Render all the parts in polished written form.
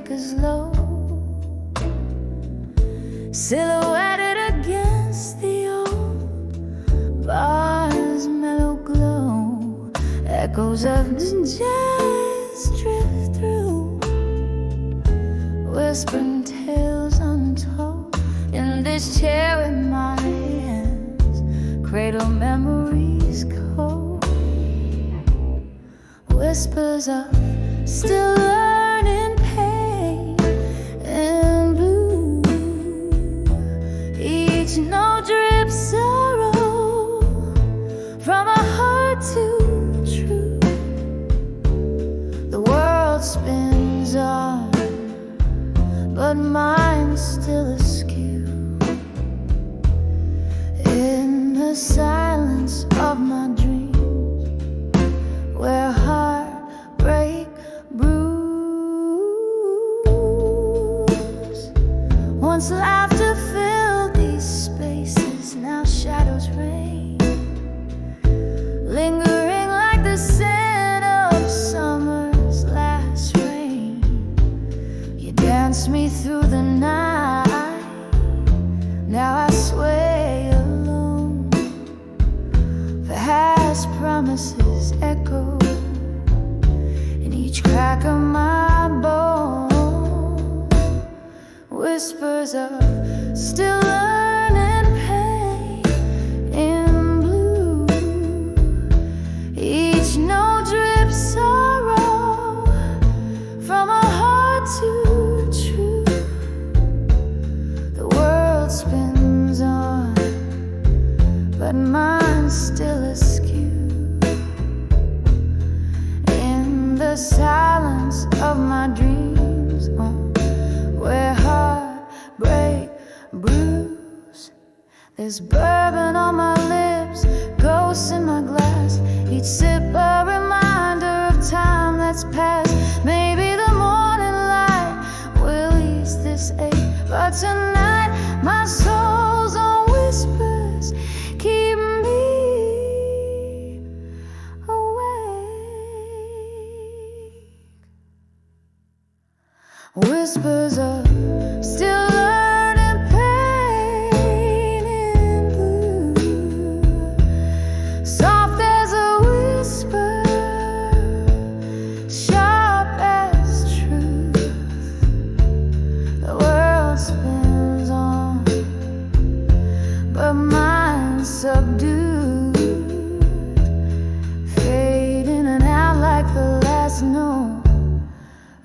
speakers low, silhouetted against the old bar's mellow glow. Echoes of jazz drift through, whispering tales untold. In this chair with my hands, cradle memories cold. Whispers of still learning pain and blue. Each note drips sorrow from a heart too true. The world spins on, but mine's still askew. In the silence of my dreams, where heartbreak brews. Once laughter filled these spaces, now shadows reign, lingering like the scent of summer's last rain. You danced me through the night, now I sway alone. Past promises echo in each crack of my bone. Whispers of still learning pain in blue. Each note drips sorrow from a heart too true. The world spins on, but mine's still askew. In the silence of my dreams, where heartbreak brews. There's bourbon on my lips, ghosts in my glass. Each sip a reminder of time that's past. Maybe the morning light will ease this ache, but tonight my soul's on whispers keep me awake. Whispers of still learning pain in blue, soft as a whisper, sharp as truth. The world spins on, but mine's subdued, fading and out like the last note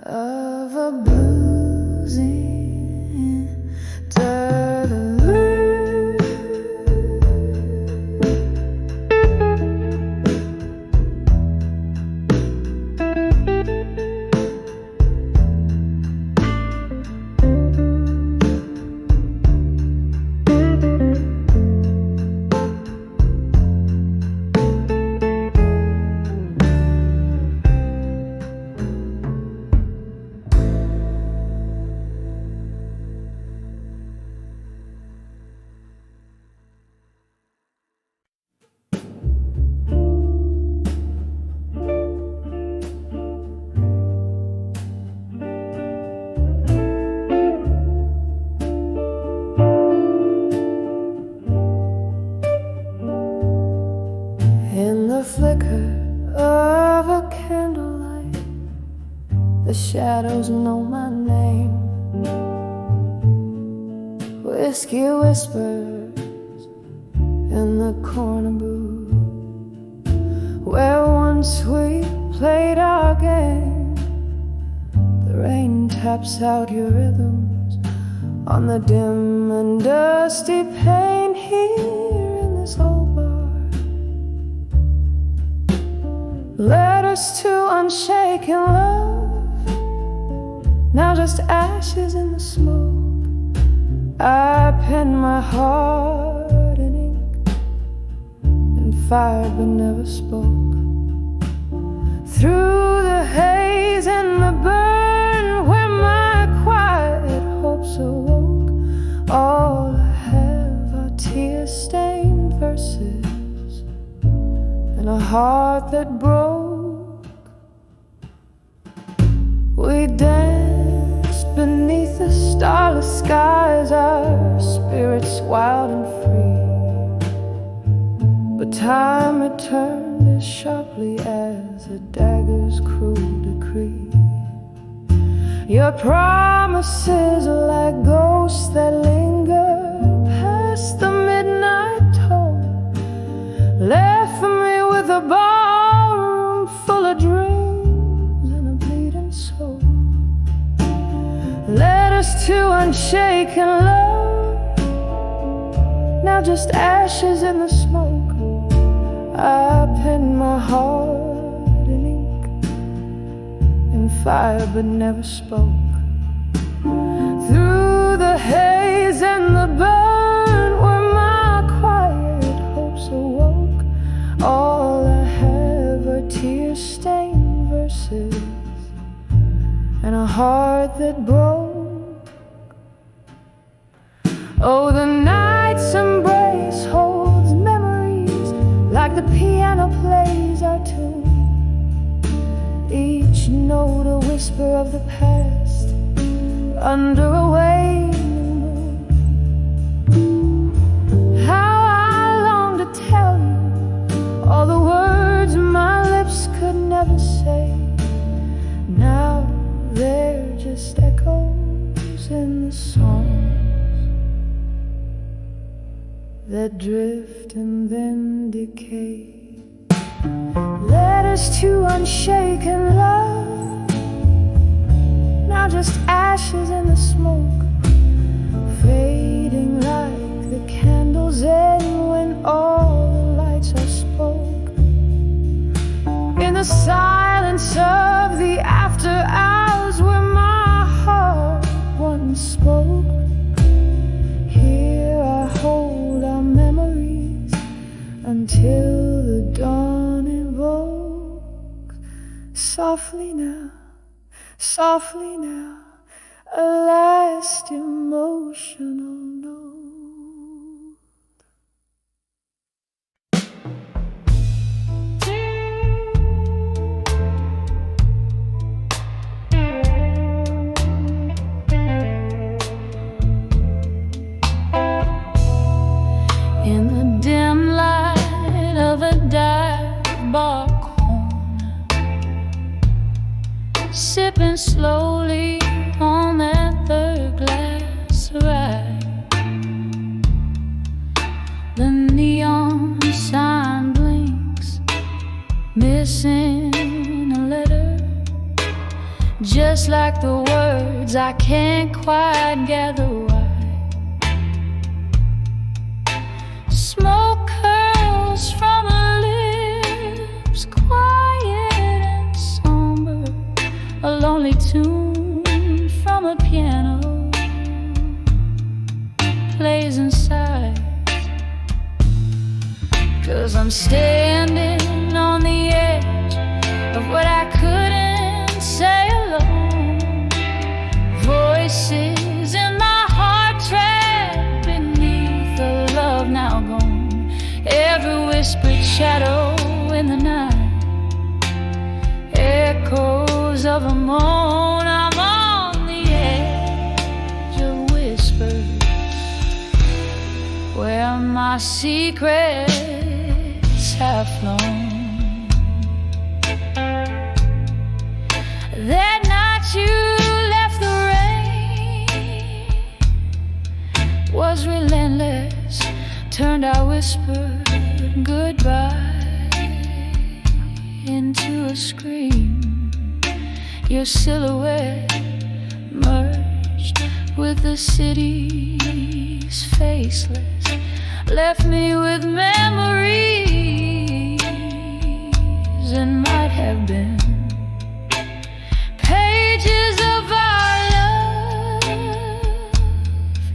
of a blues interlude. In the flicker of a candlelight, the shadows know my name. Whiskey whispers in the corner booth, where once we played our game. The rain taps out your rhythms on the dim and dusty pane here in this old bar. Letters to unshaken love, now just ashes in the smoke. I penned my heart in ink and fired but never spoke. Through the haze and the burn, where my quiet hopes awoke, all I have are tear-stained verses and a heart that broke. We danced skies, our spirits wild and free. But time returned as sharply as a dagger's cruel decree. Your promises are like ghosts that linger past the midnight toll, left me with a ballroom full of dreams and a bleeding soul. Led us to unshaken love, now just ashes in the smoke. I penned my heart in ink and fire, but never spoke. Through the haze and the burn, where my quiet hopes awoke, all I have are tear-stained verses and a heart that broke. Oh, the night's embrace holds memories like the piano plays our tune, each note a whisper of the past under a waning moon. How I long to tell you all the words my lips could never say. Now they're just echoes in the songs that drift and then decay. Letters to unshaken love, now just ashes in the smoke, fading like the candles end when all the lights are spoke. In the silence of the after hours where my heart once spoke, here I hold our memories until the dawn invokes. Softly now, a last emotional note. In the dim light of a dive bar corner, sipping slowly on that third glass of rye, the neon sign blinks, missing a letter, just like the words I can't quite gather why. Smoke curls from her lips, quiet and somber, a lonely tune from a piano plays inside. 'Cause I'm standing on the edge of what I couldn't say alone. Voices in my heart trapped beneath the love now gone. Every whispered shadow in the night, echoes of a moan. I'm on the edge of whispers where my secrets have flown. That night you left, the rain was relentless, turned our whispered goodbye into a scream. Your silhouette merged with the city's faceless, left me with memories and might have been pages of our love,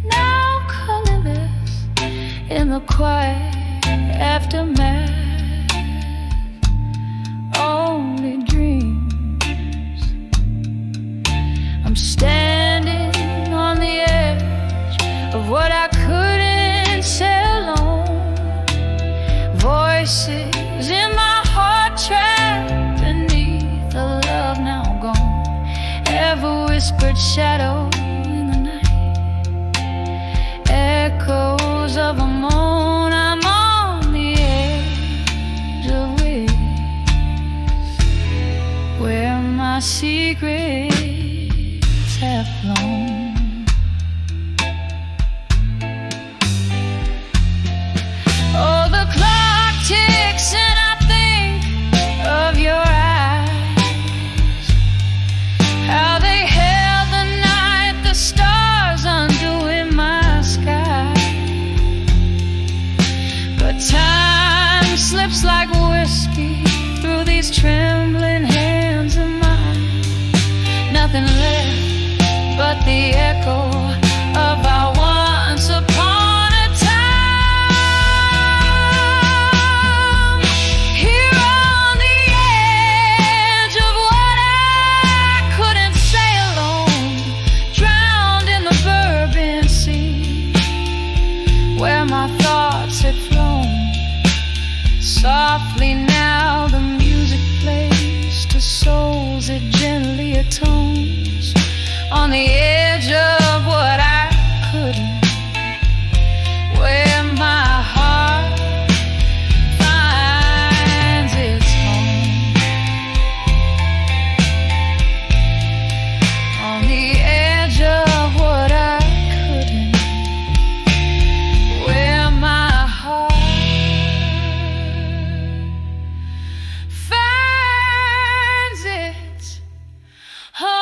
now colorless in the quiet aftermath. Only dreams. I'm standing on the edge of what I couldn't say alone. Voices in my heart trapped beneath the love now gone. Ever whispered shadow in the night, of a moan, I'm on the edge of it, where my secrets have flown. Oh, the clock ticks and I think of your eyes, how they held the night, the stars undoing my sky. But time slips like whiskey through these trembling hands of mine. Nothing left but the echo of our once upon a time. Here on the edge of what I couldn't say alone, drowned in the Bourbon Sea, where my thoughts had flown. Softly now the music plays to souls it gently atones. On the edge of what I couldn't, where my heart finds its home. On the edge of what I couldn't, where my heart finds its home.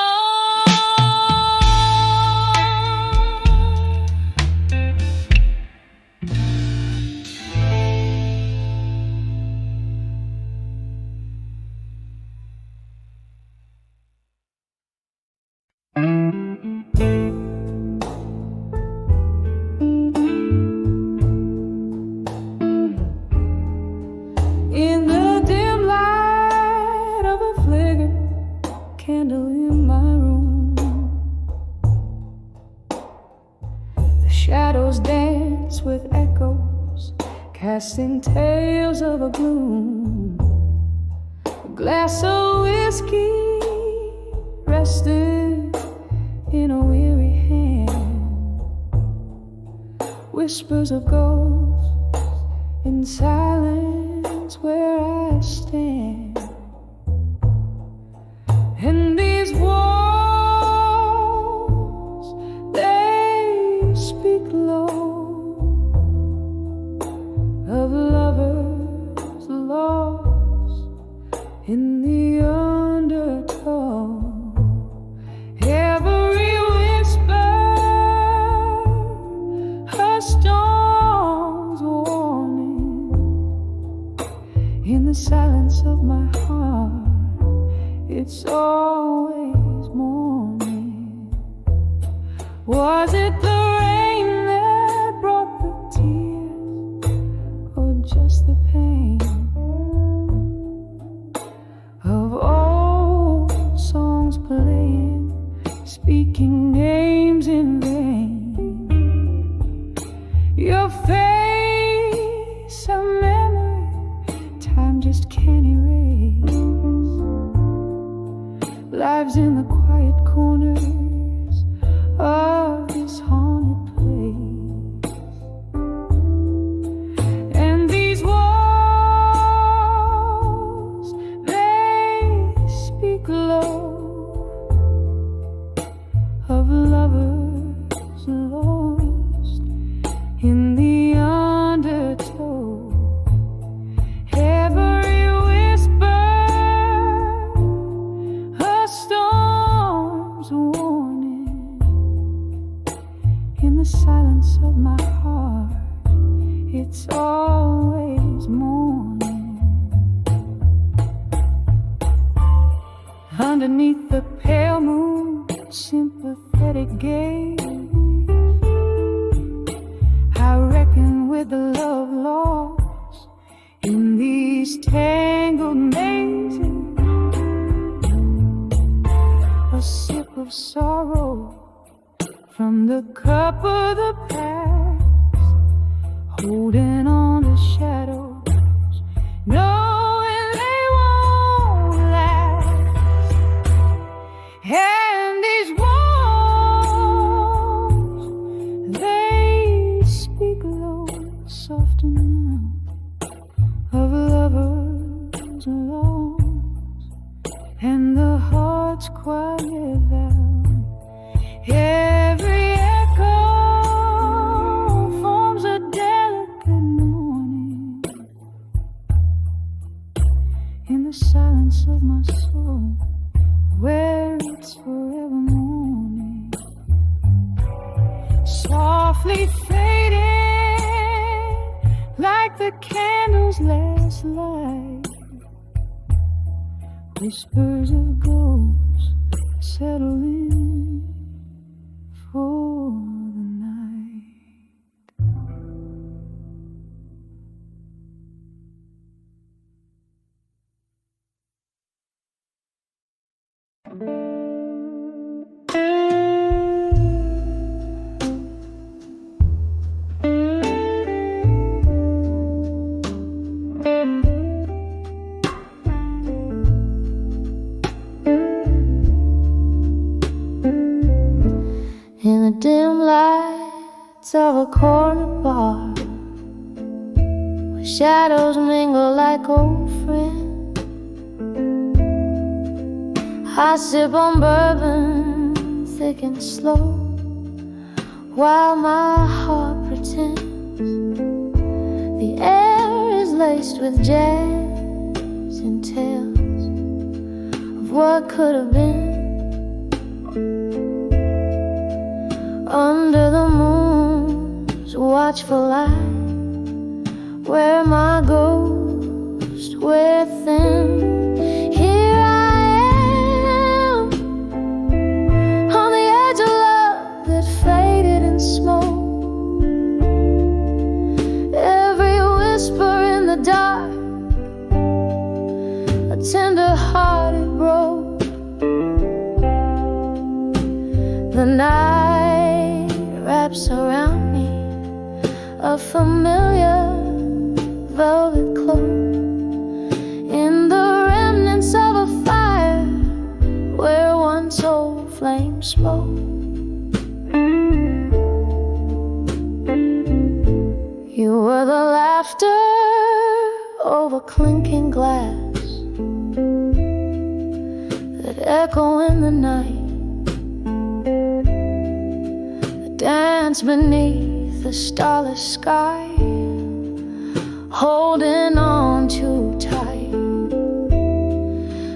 In the dim light of a flickering candle in my room, the shadows dance with echoes, casting tales of a gloom. A glass of whiskey resting in a weary hand, whispers of ghosts in silence where I stand. And these walls, they speak low of lovers lost in the undertow. Every whisper a storm's warning. In the silence of my heart, it's always morning. Was it the rain that brought the tears, or just the pain of old songs playing, speaking names in vain? Your face, a memory time just can't erase. Lives in the quiet corners of this haunted place. And these walls, they speak low of lovers lost in the undertow. Every whisper a storm's warning. In the silence of my heart, it's always morning. Underneath the pale moon, sympathetic gaze, I reckon with the love lost in these tangled mazes. A sip of sorrow from the cup of the past, holding on to shadows, knowing they won't last. And these walls, they speak low quiet down. Every echo forms a delicate mourning in the silence of my soul, where it's forever morning, softly fading like the candle's last light. Whispers of ghosts settle in for the night. In the dim lights of a corner bar, where shadows mingle like old friends, I sip on bourbon thick and slow, while my heart pretends the air is laced with jazz and tales of what could have been. Under the moon's watchful light, where my ghost within, here I am, on the edge of love that faded in smoke. Every whisper in the dark, a tender heart it broke. The night wraps around me a familiar velvet cloak, in the remnants of a fire where once old flame spoke. You were the laughter over clinking glass that echo in the night, dance beneath the starless sky, holding on too tight.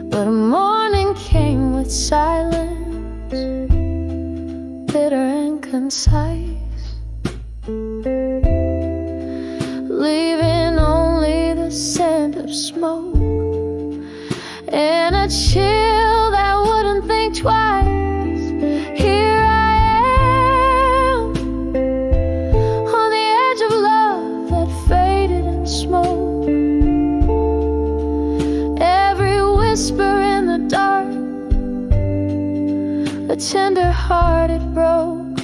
But morning came with silence, bitter and concise, leaving only the scent of smoke and a chill that wouldn't think twice. Here smoke, every whisper in the dark, a tender heart it broke.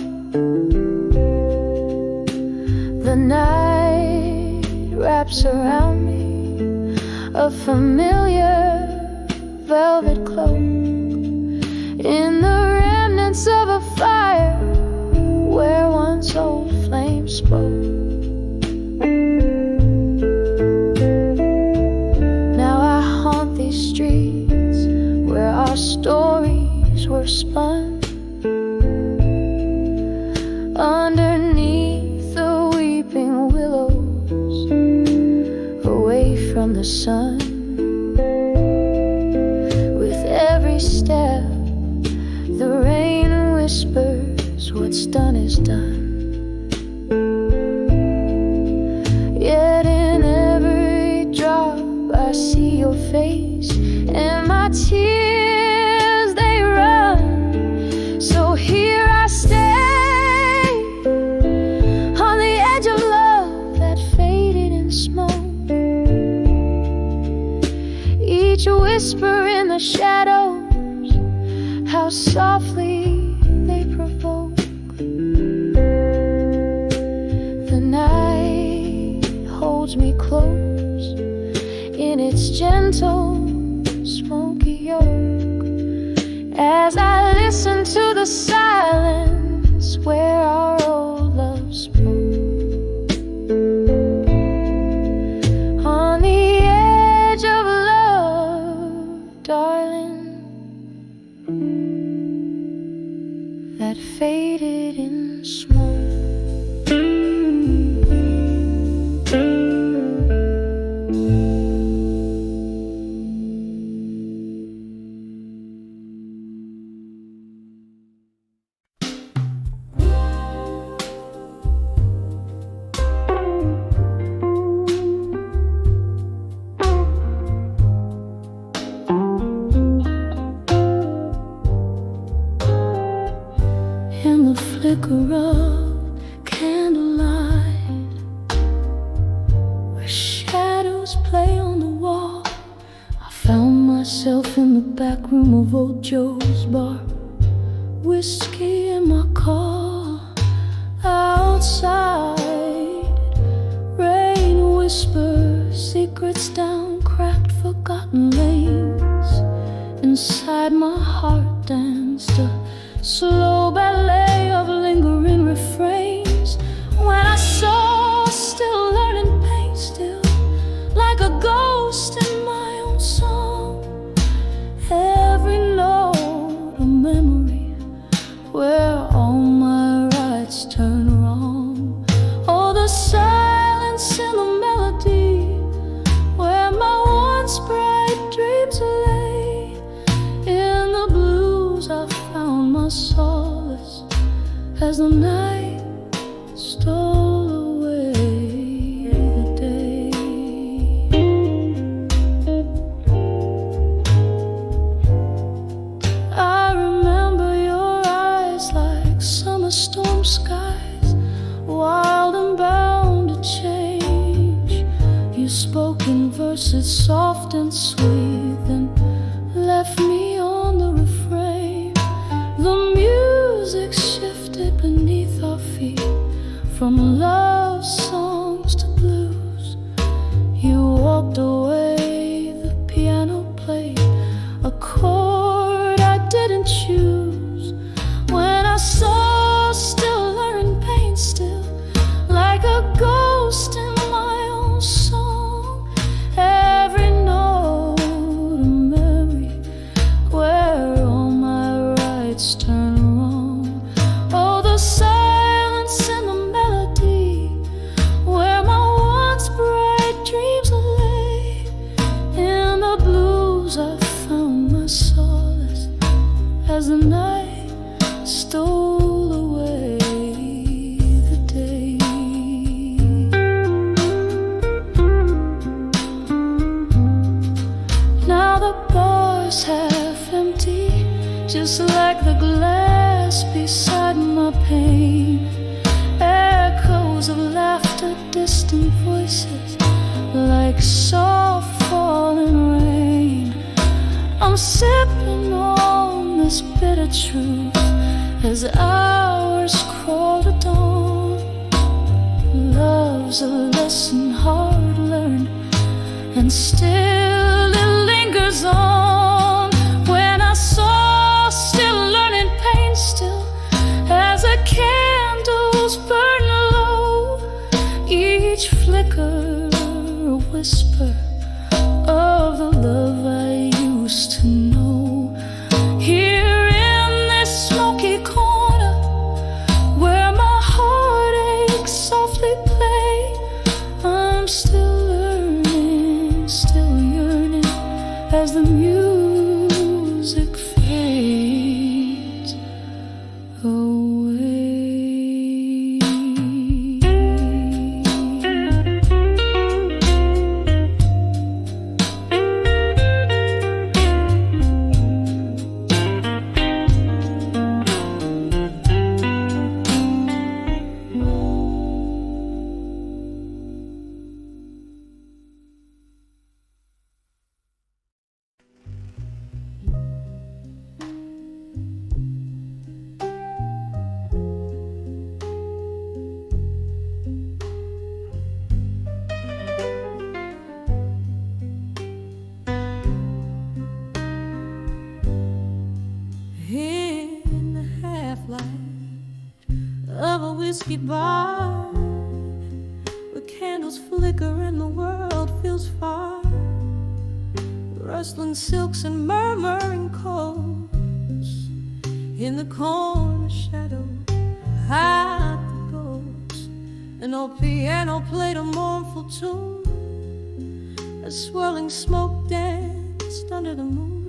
The night wraps around me a familiar velvet cloak, in the remnants of a fire where once old flame spoke. Streets where our stories were spun, underneath the weeping willows, away from the sun. With every step, the rain whispers, what's done is done. Yet in every drop I see your face, and my tears, they run. So here I stay, on the edge of love that faded in smoke. Each whisper in the shadows, how softly they provoke. The night holds me close in its gentle smoky yoke, as I listen to the silence where our old love spoke. On the edge of love, darling. that faded in smoke. In the flicker of candlelight, where shadows play on the wall, I found myself in the back room of old Joe's bar, whiskey in my car. Outside, rain whispers secrets down cracked, forgotten lanes. Inside my heart danced a slow ballet of lingering refrains. When I saw, still learning pain, still like a ghost in my own song. Every note a memory where all my rights turn wrong. Oh, the silence in the melody where my once bright dreams lay. In the blues I found my solace as the night stole away the day. I remember your eyes like summer storm skies, wild and bound to change. You spoke in verses soft and sweet, then left me on the refrain. The music shifted beneath our feet, from love songs to blues. You walked away, the piano played a chord I didn't choose. When I saw, still learning pain, still like a ghost in my own song. Every note a memory where all my rights turn wrong. Oh, the silence in the melody where my once bright dreams lay. In the blues I found my solace as the night stole away the day. Now the bar's half empty, just like the glass beside my pain. Echoes of laughter, distant voices, like soft falling rain. I'm sipping on this bitter truth as hours crawl to dawn. Love's a lesson hard learned, and still it lingers on. When I saw, still learning pain, still as the candles burn low, each flicker a whisper of the love I used to know. Here in this smoky corner where my heartaches softly play, I'm still learning, still yearning as the music fades away. whiskey bar, where candles flicker and the world feels far. Rustling silks and murmuring chords in the corner the shadow hide the ghost. An old piano played a mournful tune. A swirling smoke danced under the moon.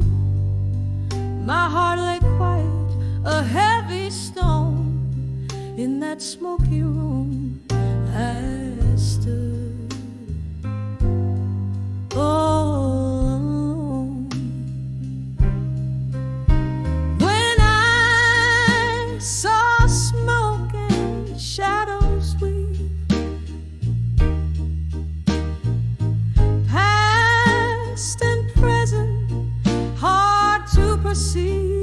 My heart lay quiet, a heavy stone. In that smoky room I stood all alone. When I saw smoke and shadows weave, past and present, hard to perceive.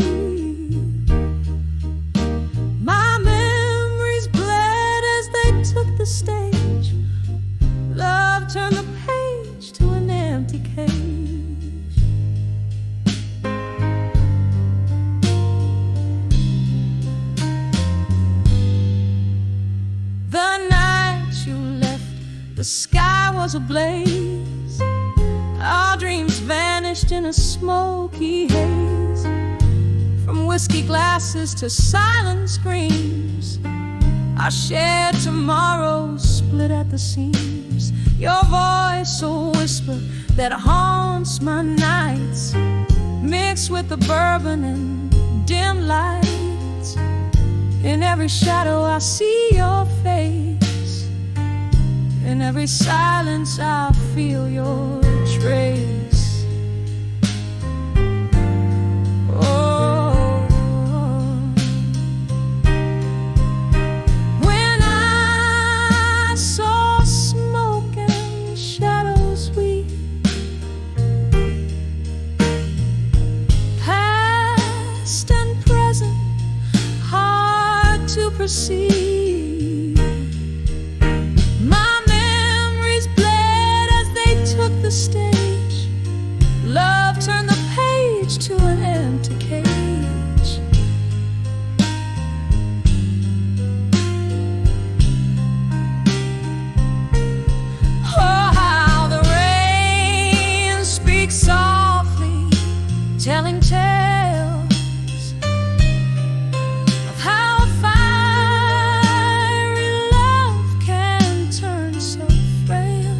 My memories bled as they took the stage. Love turned the page to an empty cage. The night you left, the sky was ablaze. Our dreams vanished in a smoky haze. From whiskey glasses to silent screams, our shared tomorrows split at the seams. Your voice, a whisper that haunts my nights, mixed with the bourbon and dim lights. In every shadow I see your face. In every silence I feel your trace. Oh, when I saw smoke and shadows weave, past and present, hard to perceive. My memories bled as they took the stage. Love turned the page to an empty cage. Oh, how the rain speaks softly, telling tales of how a fiery love can turn so frail.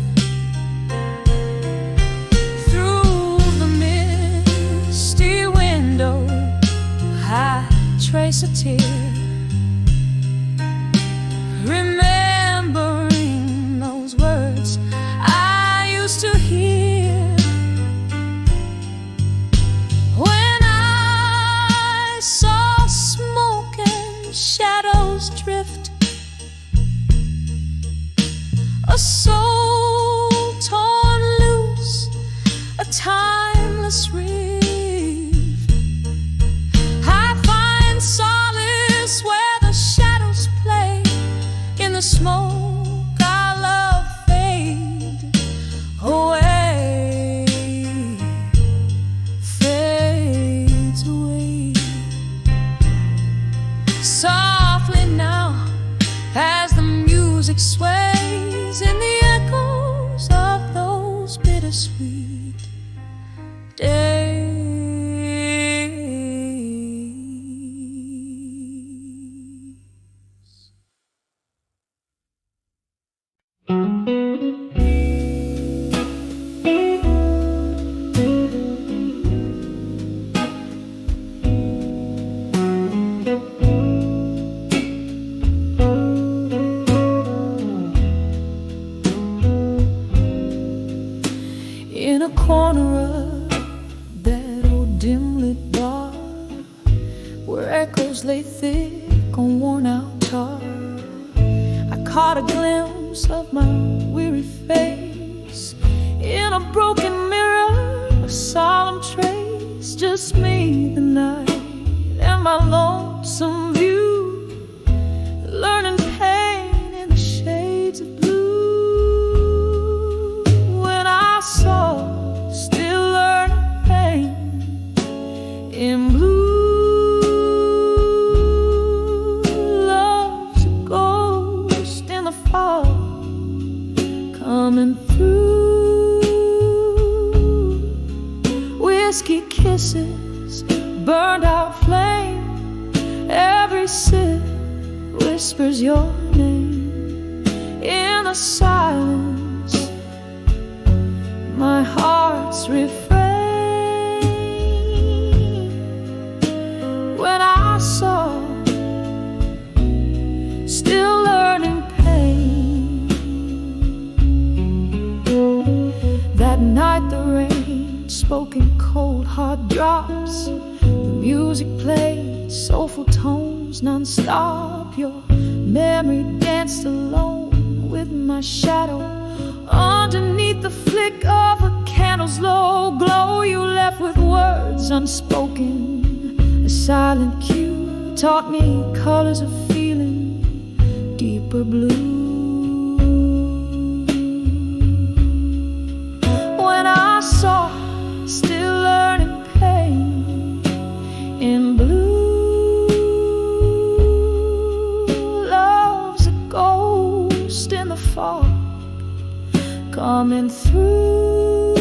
Through the misty window I trace a tear, remembering those words I used to hear. When I saw smoke and shadows drift, a soul torn loose, a timeless reef. I find solace where the shadows play. In the smoke our love fade away, fades away. Softly now, as the music sways in the echoes of those bittersweet days. In a corner of that old dim-lit bar, where echoes lay thick on worn-out tar, I caught a glimpse of my weary face. In a broken mirror, a solemn trace, just me, the night, and my lonesome view, learning pain in the shades of blue. When I saw still learning pain in blue, love's a ghost in the fog coming through. Whiskey kisses, burned out flame, Every sip whispers your name in the silence. My heart's refrain when I saw still learning pain. That night the rain spoke in cold hard drops. The music played soulful tones non-stop. Your memory danced alone with my shadow underneath the flick of a candle's low glow. You left with words unspoken, a silent cue taught me colors of feeling, deeper blue. When I saw still learning pain in blue, love's a ghost in the fog coming through.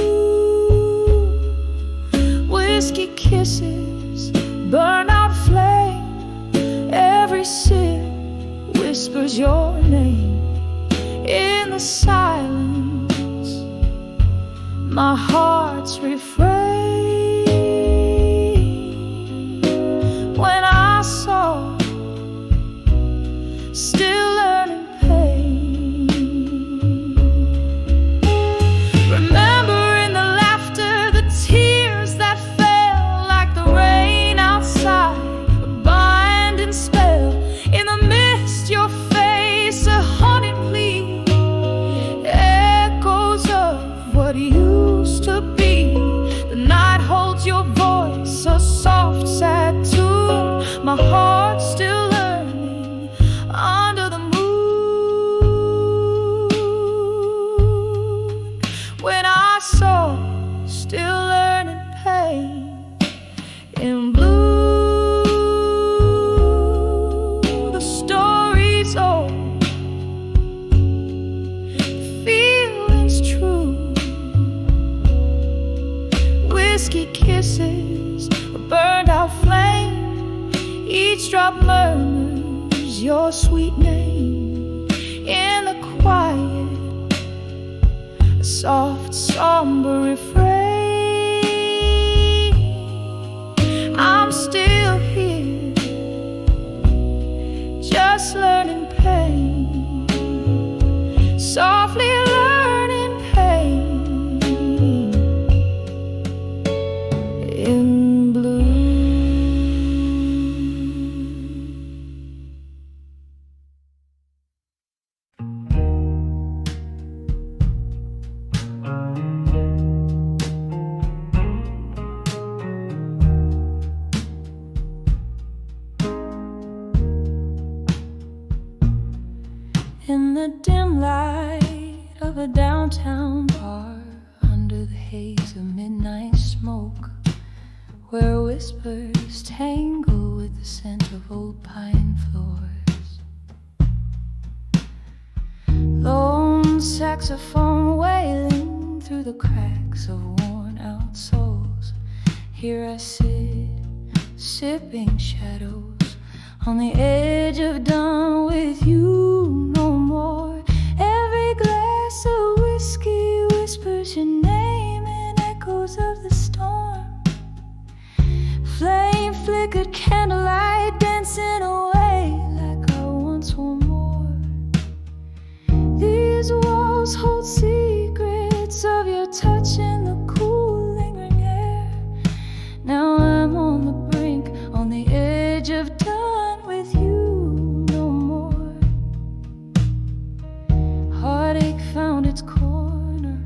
Whiskey kisses, burn out flame. Every sip whispers your name in the silence. My heart's refrain when I saw still learning pain. Remembering the laughter, the tears that fell like the rain outside, a binding spell in the mist. Your face, a haunted plea, echoes of what used to be. The night holds your voice, a soft, sad tune. My heart's still learning under the moon. When I saw still learning pain in blue, the story's old, feelings true. Whiskey kisses, a burned out flame. Each drop murmurs your sweet name in the quiet, a soft, somber refrain. I'm still here, just learning pain, softly learning pain in blue. In the dim light of a downtown bar, under the haze of midnight smoke, where whispers tangle with the scent of old pine floors, lone saxophone wailing through the cracks of worn out souls. Here I sit, sipping shadows on the edge of done with you no more. Every glass of whiskey whispers your name in echoes of the storm. Flame flickered candlelight dancing away like I once were more. These walls hold secrets of your touch in the cool lingering air. Now I'm on the brink, on the edge of done with you no more. Heartache found its corner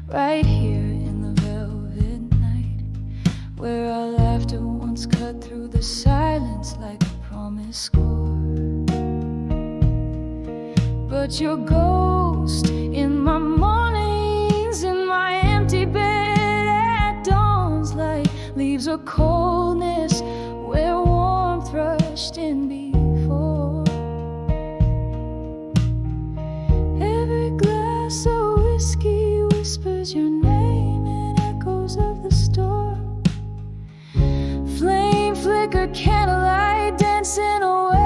right here in the velvet night, where our laughter once cut through the silence like a promised score. But your ghost in my mornings, in my empty bed at dawn's light, leaves a coldness where warmth rushed in before. Every glass of whiskey whispers your name in echoes of the storm. Flame flickered candlelight dancing away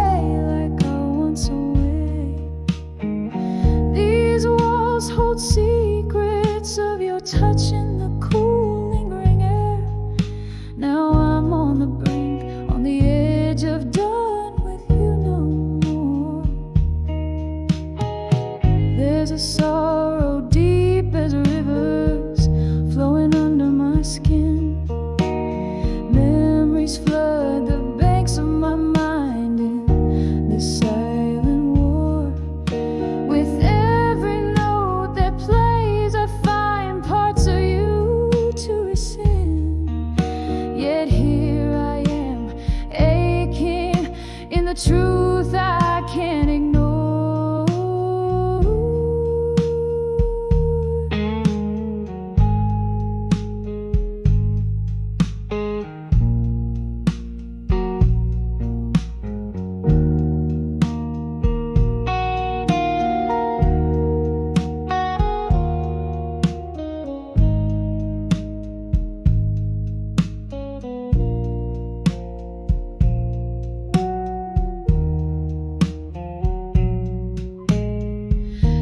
truth I can't ignore.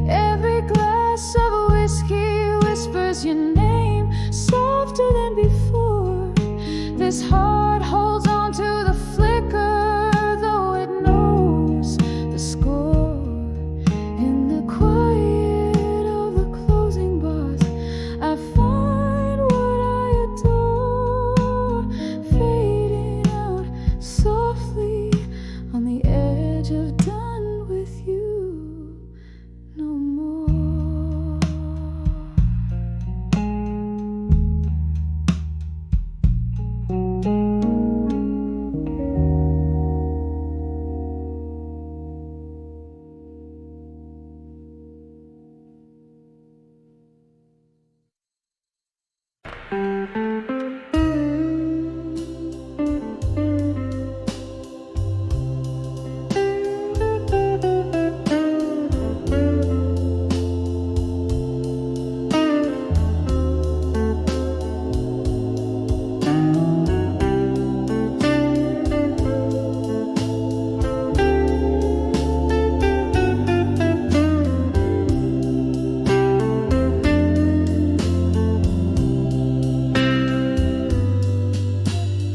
Every glass of whiskey whispers your name softer than before. This heart holds on to the flicker, though it knows the score. In the quiet of the closing bars, I find what I adore, fading out softly on the edge of done with you no more.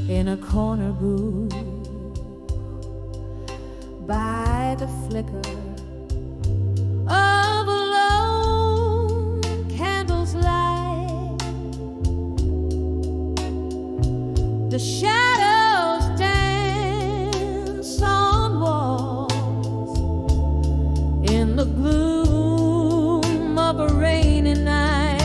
In a corner booth by the flicker of a lone candle's light, the shadows dance on walls in the gloom of a rainy night.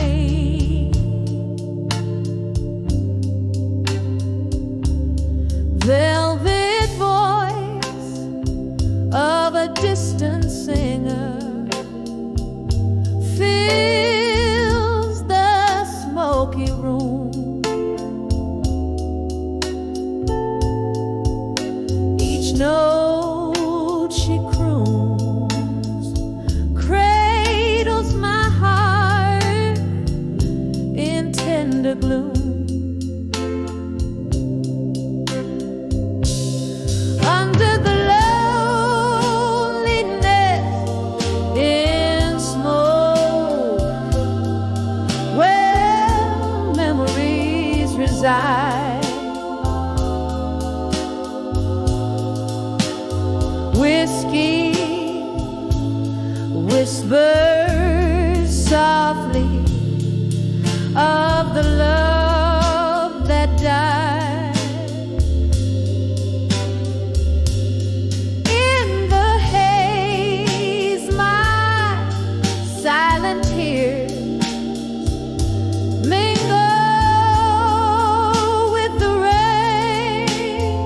Velvet voice of a distant singer fills the smoky room. Each note she croons cradles my heart in tender gloom. Under the loneliness in smoke, where memories reside, whiskey whispers softly of the love that died. Silent tears mingle with the rain.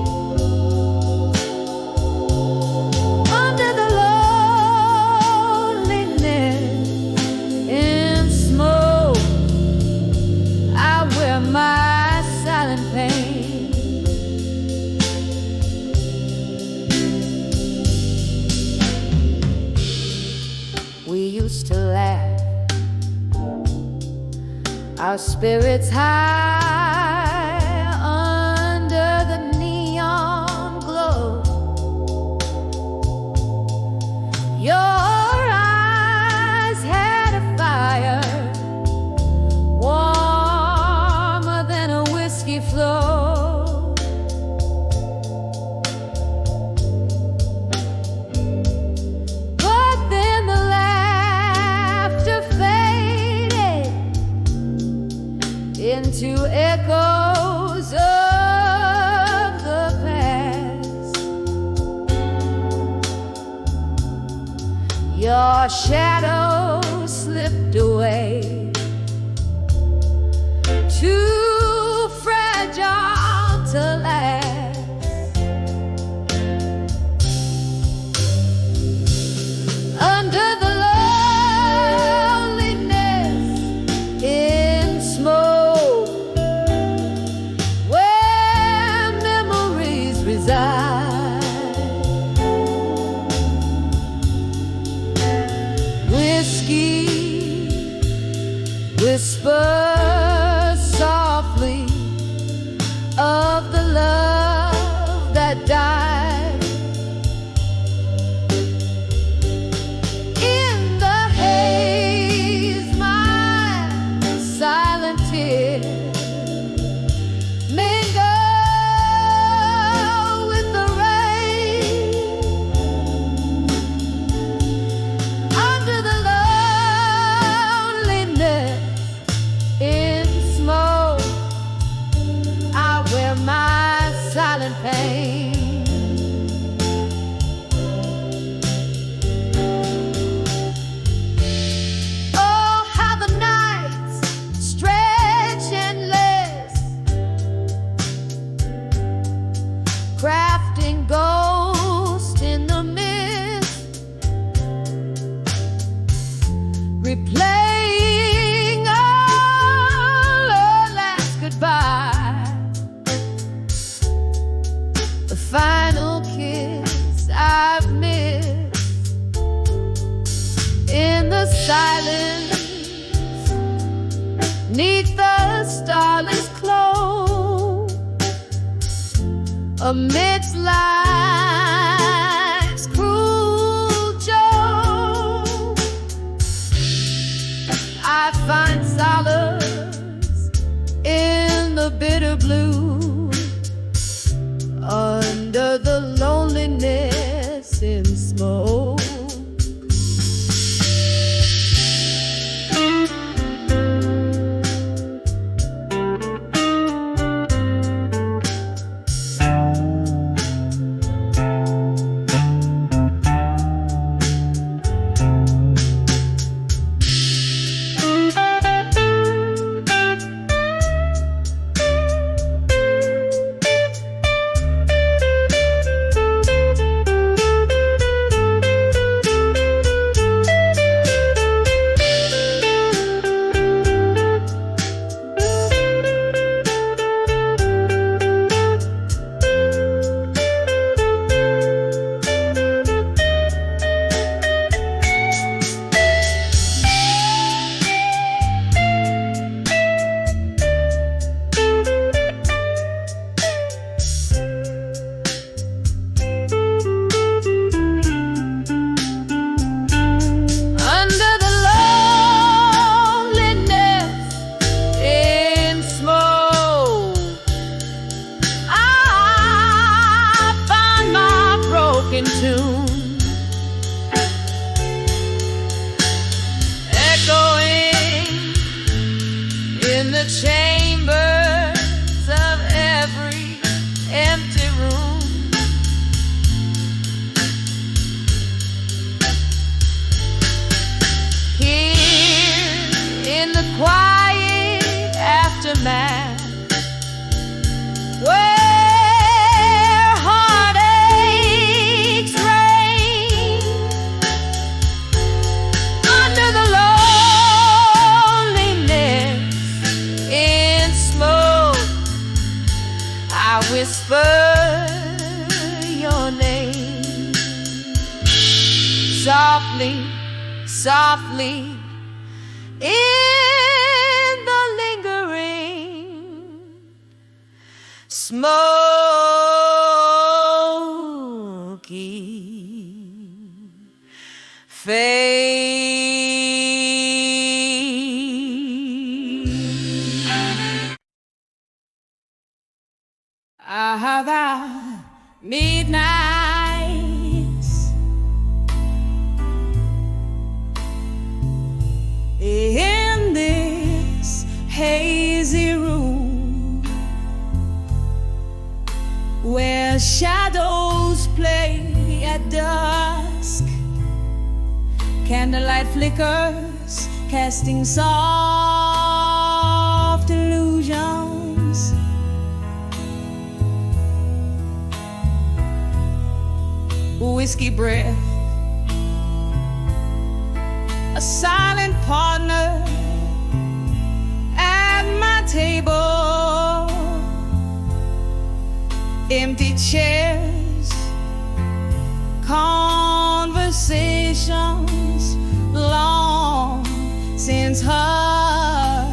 Under the loneliness in smoke, I wear my silent pain. We used to laugh, our spirits high under the neon glow. Your eyes had a fire warmer than a whiskey flow. But then the laughter faded into echoes of the past. Your shadow slipped away, too fragile to last. silence 'neath the starless glow, amidst life's cruel joke, I find solace in the bitter blue, under the loneliness in smoke. Echoing in the chambers of every empty room, here in the quiet aftermath, where whisper your name softly, softly in the lingering smoky fade. The midnights in this hazy room, where shadows play at dusk, candlelight flickers casting soft illusions. Whiskey breath, a silent partner at my table, empty chairs, conversations long since hushed.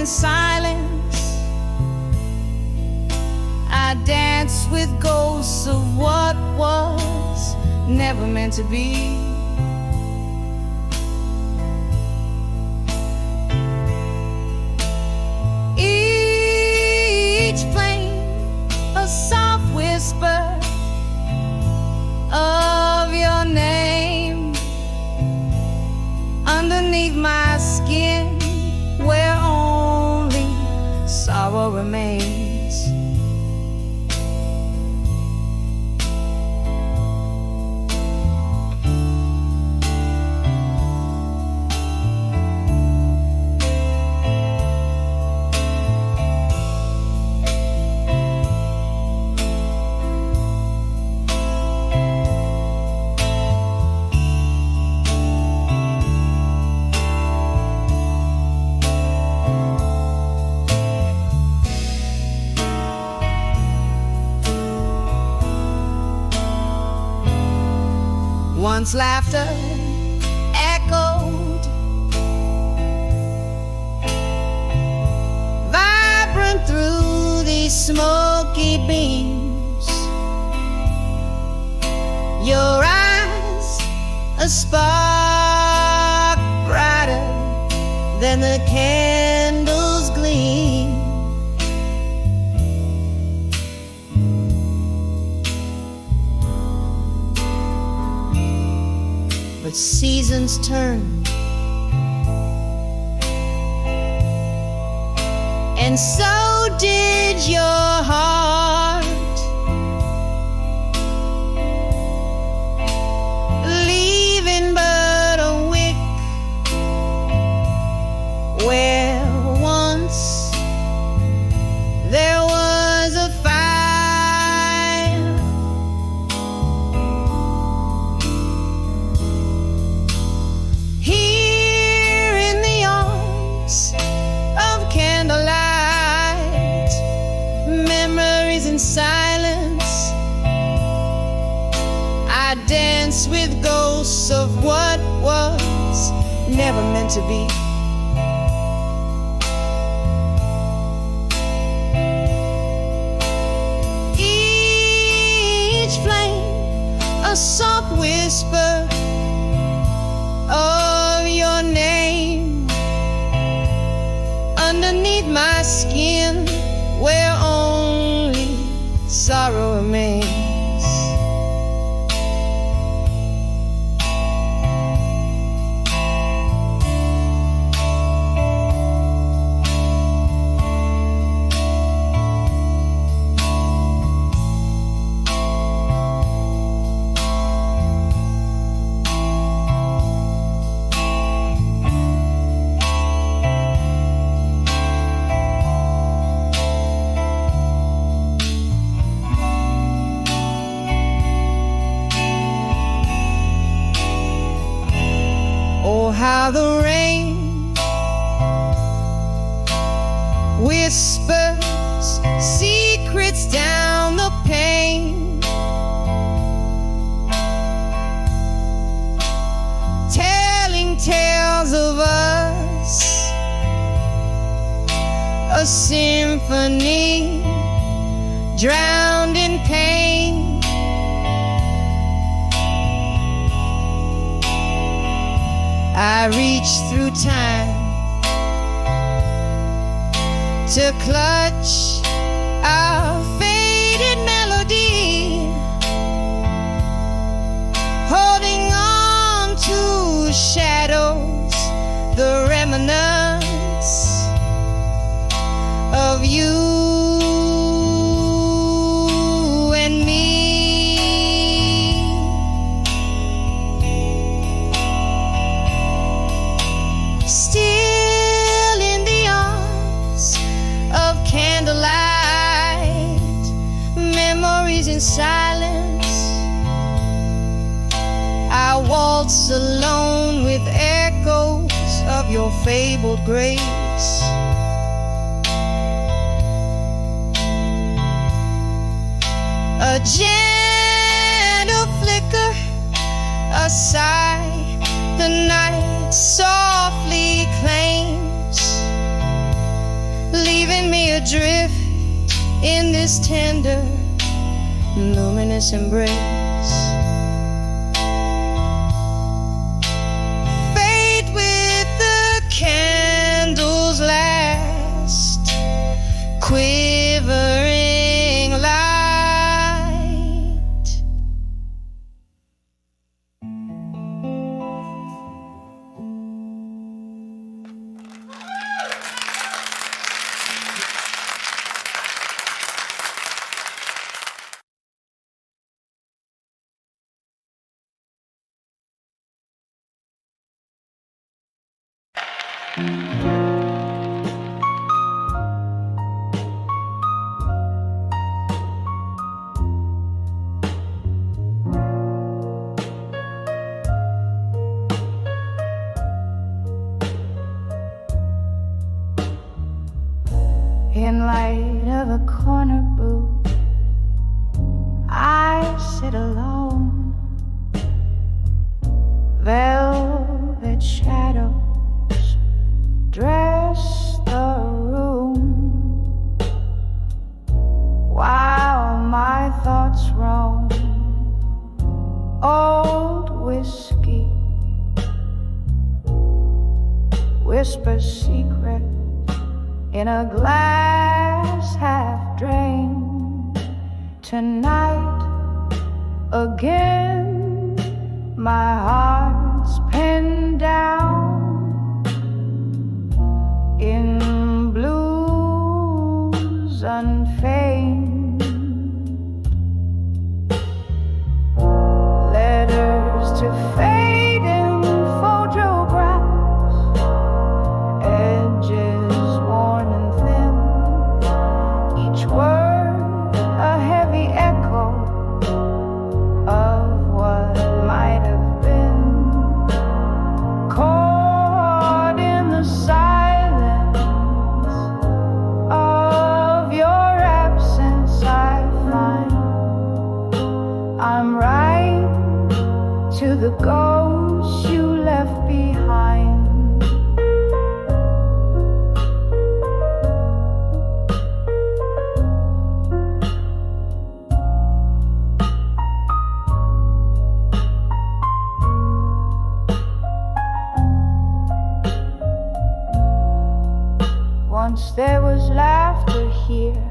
Silence, I dance with ghosts of what was never meant to be. Each plane, a soft whisper of your name underneath my skin, where sorrow remains. Once laughter echoed, vibrant through these smoky beams. Your eyes, a spark brighter than the candles gleam. But seasons turn, and so did your heart, leaving but a wick where once there was a fire. Here in the arms of candlelight, memories in silence, I dance with ghosts of what was never meant to be. Each flame a soft whisper of your name underneath my skin, where only sorrow remains. Oh, how the rain whispers secrets down the pane, telling tales of us, a symphony drowned in pain. I reach through time to clutch our faded melody, holding on to shadows, the remnants of you and me. Still in the arms of candlelight, memories in silence, I waltz alone with echoes of your fabled grace. A gentle flicker, a sigh, the night softly claims, leaving me adrift in this tender, luminous embrace. Fade with the candles last, quivering light. In light of a corner booth, I sit alone, nights roam. Old whiskey whispers secret in a glass half drained. Tonight again my heart's pinned down in blues unfeigned. Letters to fading photographs, edges worn and thin, each word a heavy echo of what might have been. Caught in the silence of your absence, I find I'm right to the ghosts you left behind. Once there was laughter here,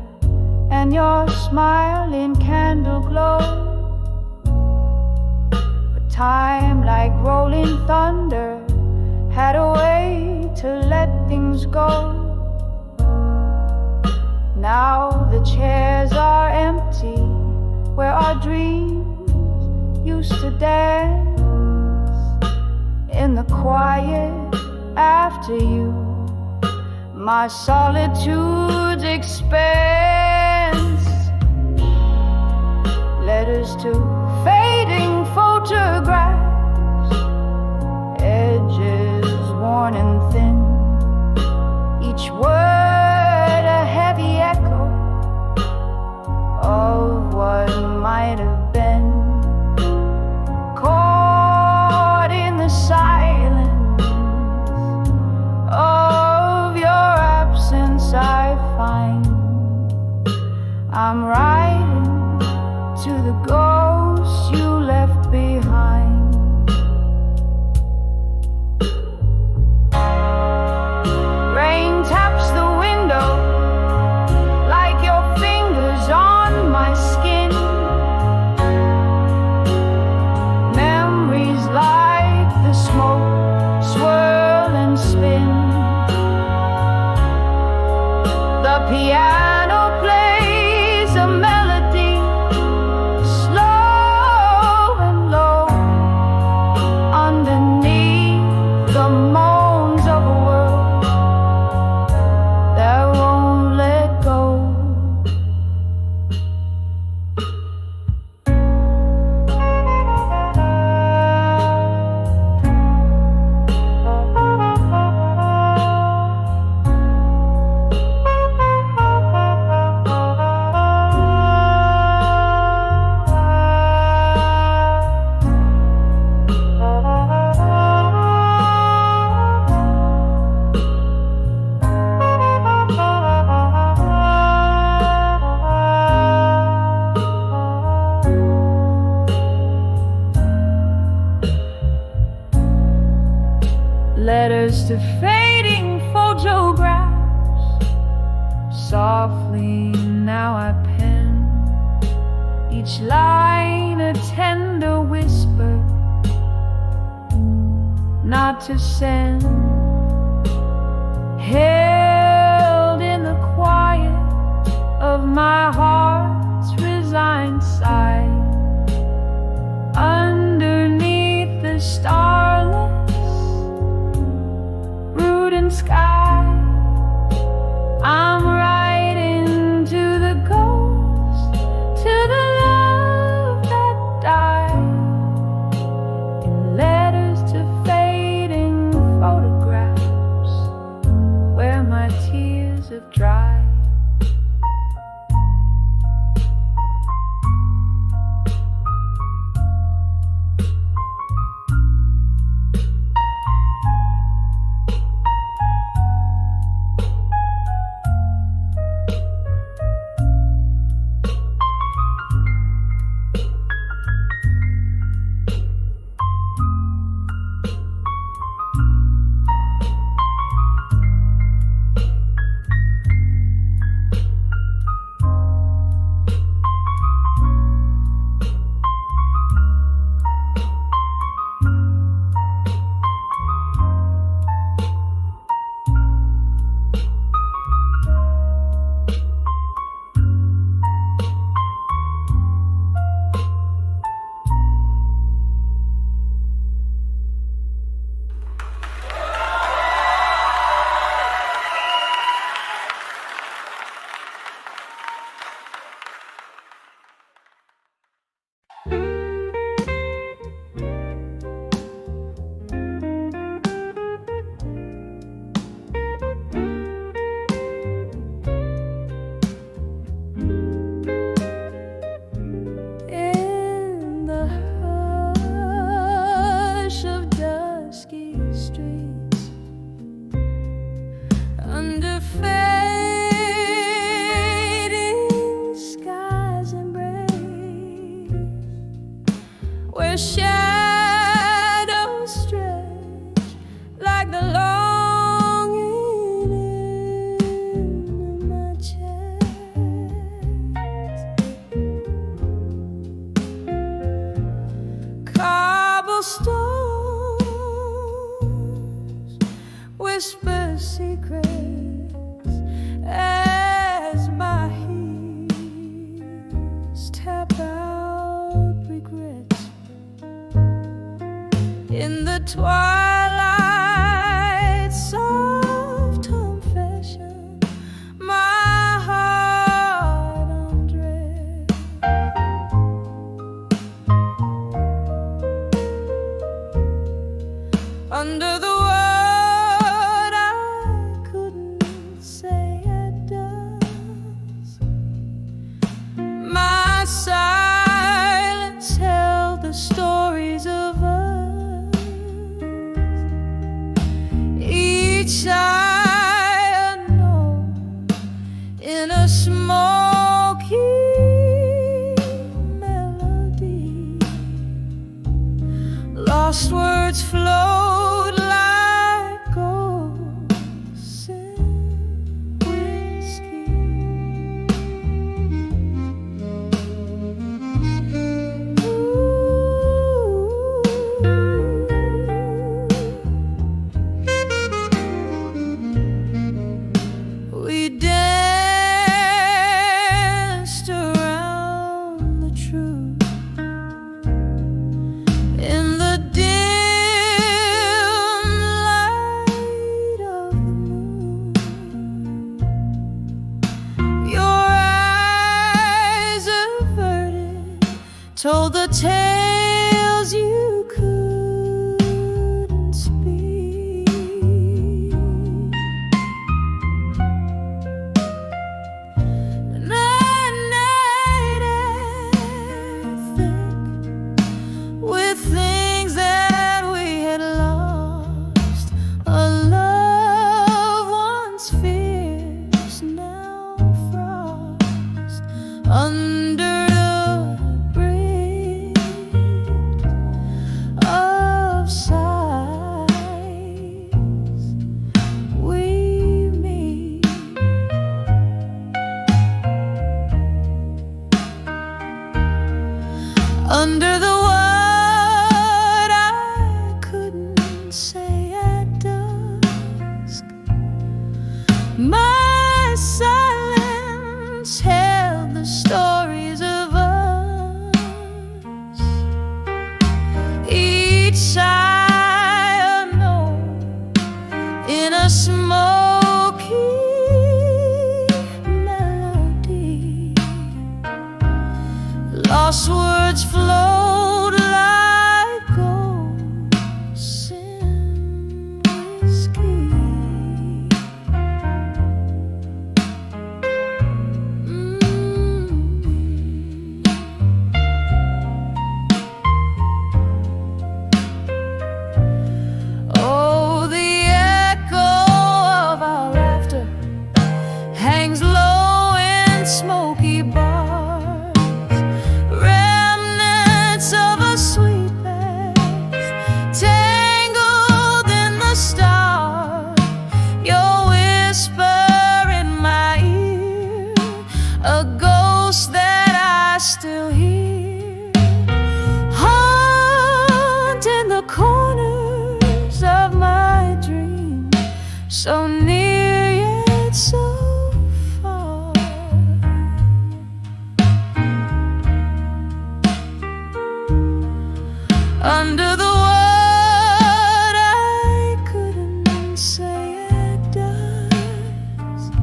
and your smile in candle glow. But time, like rolling thunder, had a way to let things go. Now the chairs are empty where our dreams used to dance. In the quiet after you, my solitude's expanse. Letters to fading photographs, edges worn and thin, each word a heavy echo of what might have been. Caught in the silence of your absence, I find I'm riding to the ghosts you left behind. Rain taps the window like your fingers on my skin. Memories like the smoke swirl and spin. The piano plays a melody, slow and low, underneath the moans of a world that won't let go. Letters to fading photographs, softly now I pen each line a tender whisper, not to send. Held in the quiet of my heart's resigned sigh, underneath the starless sky, I'm riding to the ghost, to the love that died, in letters to fading photographs where my tears have dried. where shadows stretch like the longing in my chest. Cobblestones whisper secrets as my heels tap out regrets. In the twilight, soft confession, my heart undressed. Under the word I couldn't say at dusk, my silence held the stories of us. Each sigh unknown in a smoky melody. Lost words flowed like ghosts in whiskey. We danced around the truth in the dim light of the moon. Your eyes averted told the tales you couldn't speak. And I thick with things that we had lost. A love once fierce, now frost under the bridge of sighs we meet. Under the word I couldn't say at dusk, my silence held the stories of us. Each sigh unknown in a smoky melody. Lost words flowed like ghosts in whiskey. Oh, the echo of our laughter hangs low in smoky bars, remnants of a sweet past, tangled in the stars. Your whisper in my ear, a ghost that I still hear, haunting the corners of my dream, so near yet so far. Under the word I couldn't say at dusk,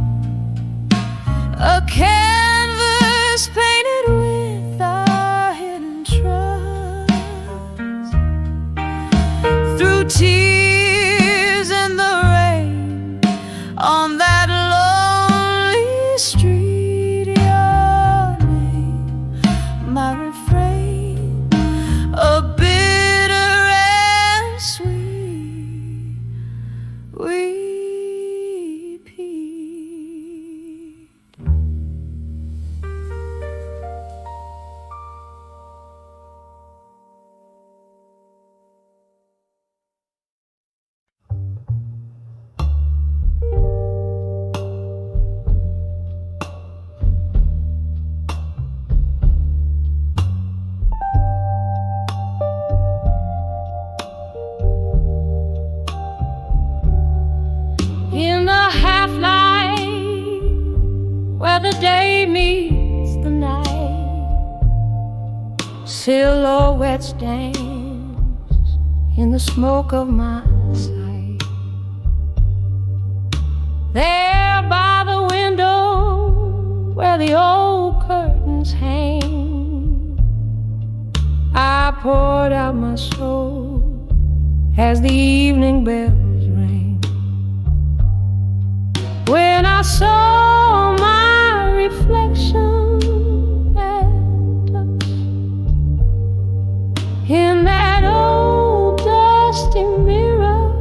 a canvas painted with our hidden trust. Through tears and the rain on that lonely street, your name, my refrain, a bitter and sweet repeat. silhouettes dance in the smoke of my sight. There by the window where the old curtains hang, I poured out my soul as the evening bells rang. When I saw my reflection at us in that old dusty mirror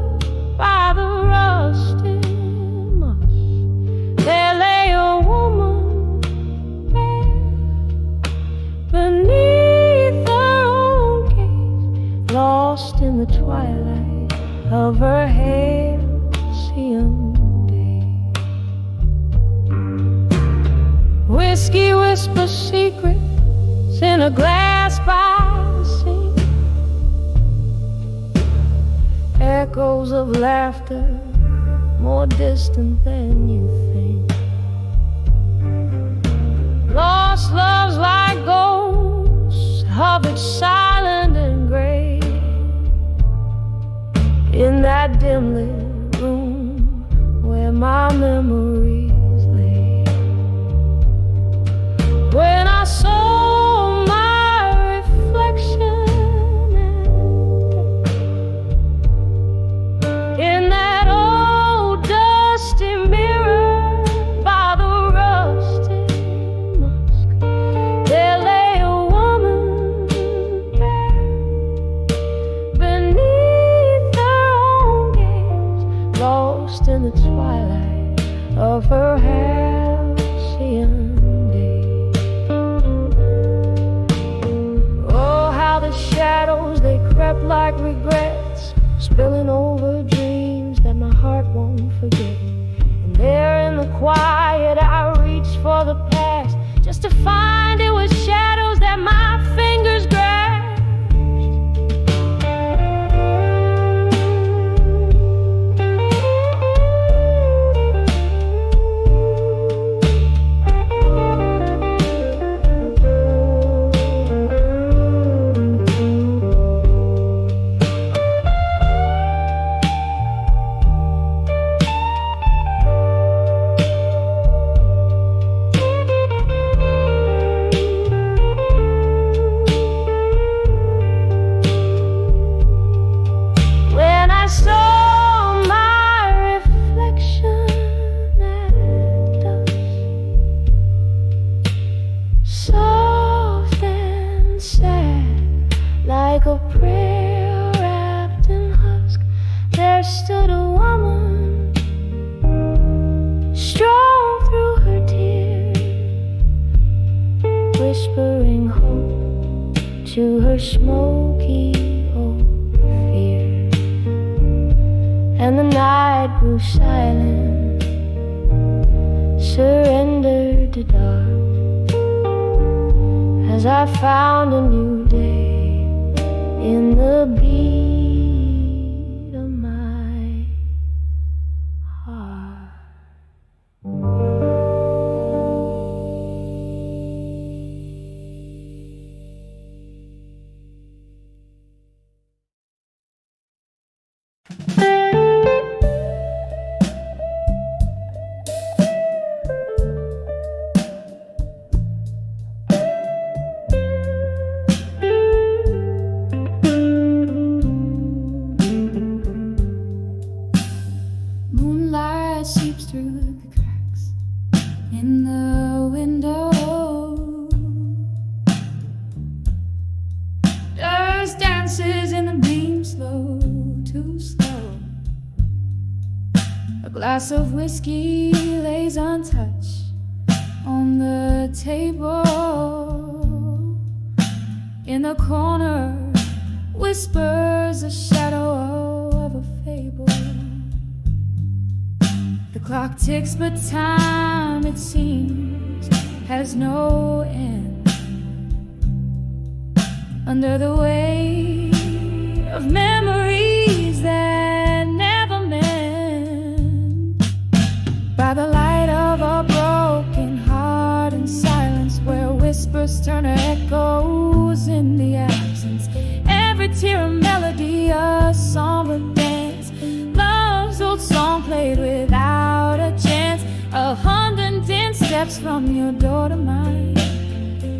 by the rusty musk, there lay a woman bare beneath her own gaze, lost in the twilight of her halcyon day. Whiskey whispers secrets in a glass by the sea, echoes of laughter more distant than you think. Lost loves like ghosts hovered silent and gray in that dim lit room where my memories lay. When I saw my reflection in that old dusty mirror by the rusty musk, there lay a woman bare beneath her own gaze, lost in the twilight of her halcyon day. Oh, how the shadows they crept like regrets, spilling over dreams that my heart won't forget. And there in the quiet I reached for the past, just to find it was shadows that my fingers grasped. Like a prayer wrapped in husk, there stood a woman, strong through her tears, whispering hope to her smoky old fear. And the night grew silent, surrendered to dark, as I found a new day in the beat of my heart. Seeps through the cracks in the window. Dust dances in the beam, slow, too slow. A glass of whiskey lays untouched on the table. In the corner whispers a shadow of a fable. The clock ticks, but time, it seems, has no end. Under the weight of memories that never mend, by the light of a broken heart in silence where whispers whispers turn to echoes in the absence. Every tear a melody, a somber dance. Love's old song played without a chance. 110 steps from your door to mine,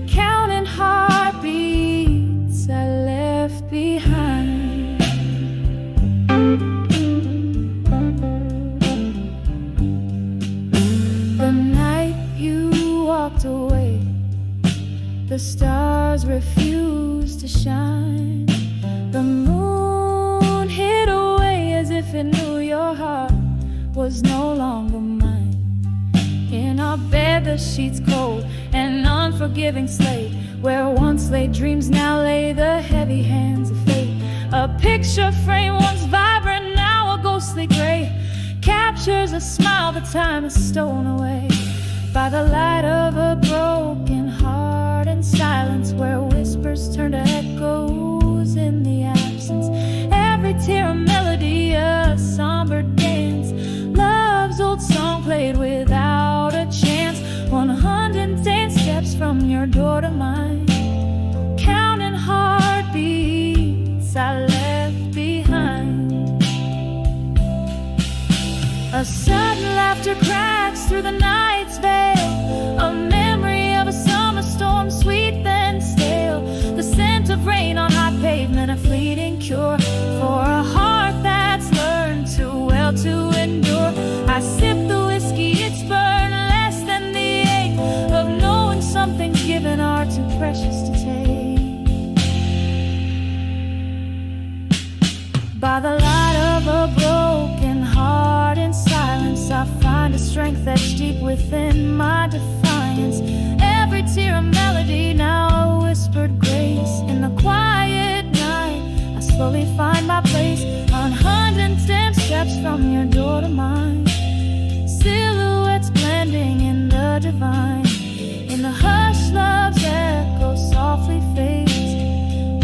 counting heartbeats I left behind. The night you walked away, the stars refused to shine. The moon hid away as if it knew your heart was no longer mine. In our bed the sheets cold, an unforgiving slate, where once lay dreams now lay the heavy hands of fate. A picture frame once vibrant, now a ghostly gray, captures a smile the time has stolen away. By the light of a broken heart in silence, where whispers turn to echoes in the absence. Every tear a melody, a somber dance. Love's old song played without a chance. 110 steps from your door to mine, counting heartbeats I left behind. A sudden laughter cracks through the night's veil, a memory of a summer storm, sweet then stale. The scent of rain on hot pavement, a fleeting cure for a heart that's learned too well to endure. I sip the whiskey, it's burned less than the ache of knowing something's given are too precious to take. By the light of a broken heart in silence, I find a strength that's deep within my defiance. Every tear a melody, now a whispered grace. In the quiet night, I slowly find my place. 110 steps from your door to mine, silhouettes blending in the divine. In the hush, love's echo softly fades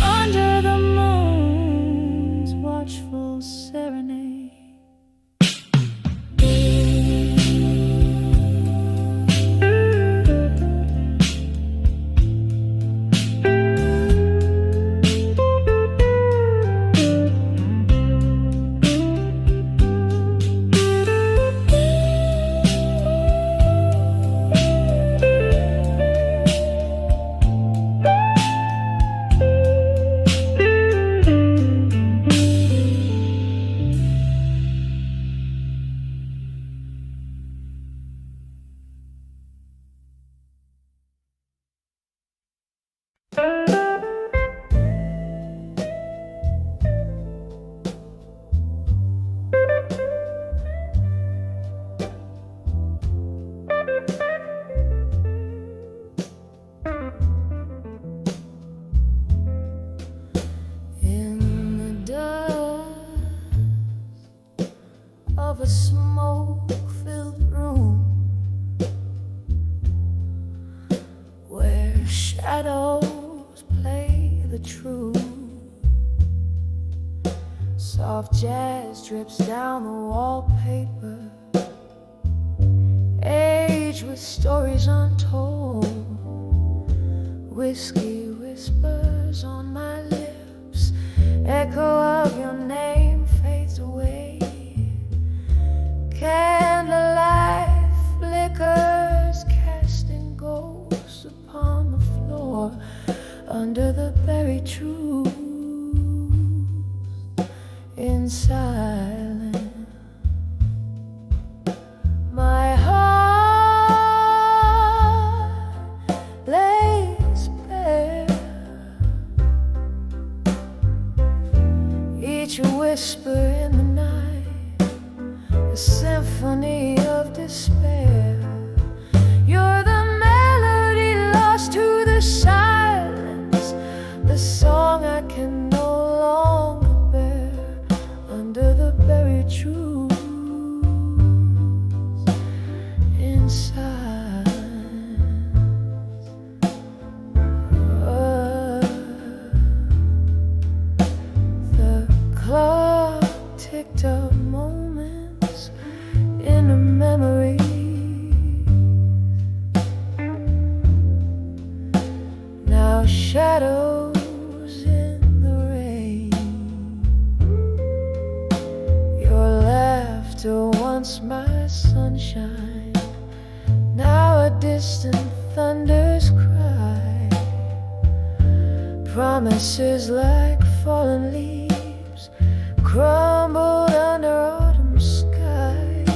under the moon's watchful serenade. Of a smoke-filled room, where shadows play the tune. Soft jazz drips down the wallpaper, age with stories untold. Whiskey whispers on my lips, echo of your name fades away. Candlelight flickers, casting ghosts upon the floor under the buried truth. In silence, my heart lays bare. Each whisper in the night, a symphony of despair. You're the melody lost to the silence, the song I can no longer bear under the buried truth. In silence, the clock ticked up moments in a memory. once my sunshine, now a distant thunder's cry. Promises like fallen leaves crumbled under autumn skies.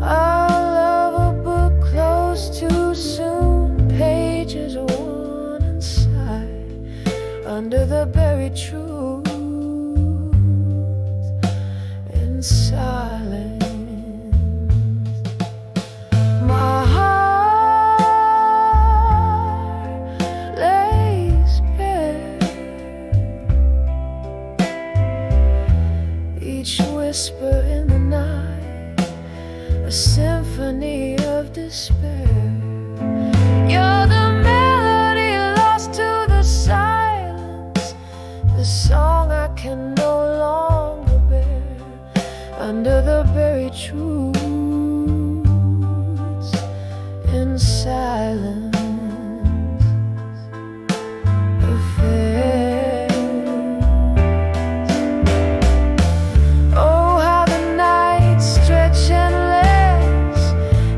Our love a book closed too soon, pages worn and sigh under the buried truth in silence. My heart lays bare, each whisper in the night a symphony of despair. You're the melody lost to the silence, the song I can no longer bear under the buried truths in silence. Oh, how the nights stretch endless,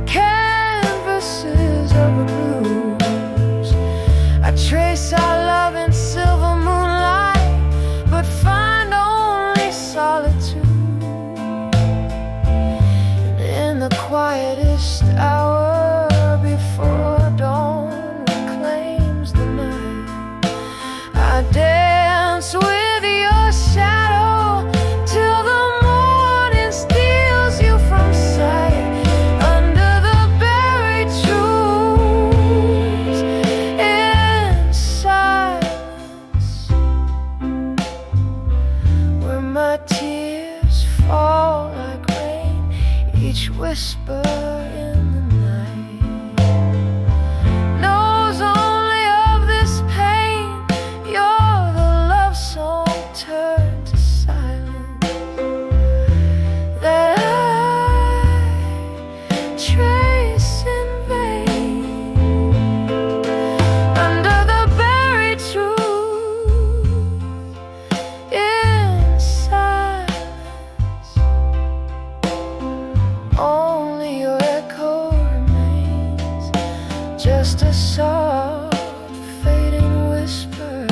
canvases of a blues. I trace our love in silver moonlight, but find only solitude. In the quietest hour before dawn reclaims the night, I dance with your shadow till the morning steals you from sight under the buried truths in silence, where my tears fall like rain, each whisper in the night knows only of this pain. You're the love song turned to silence that I trace in vain under the buried truth in silence. Only your echo remains, just a soft fading whisper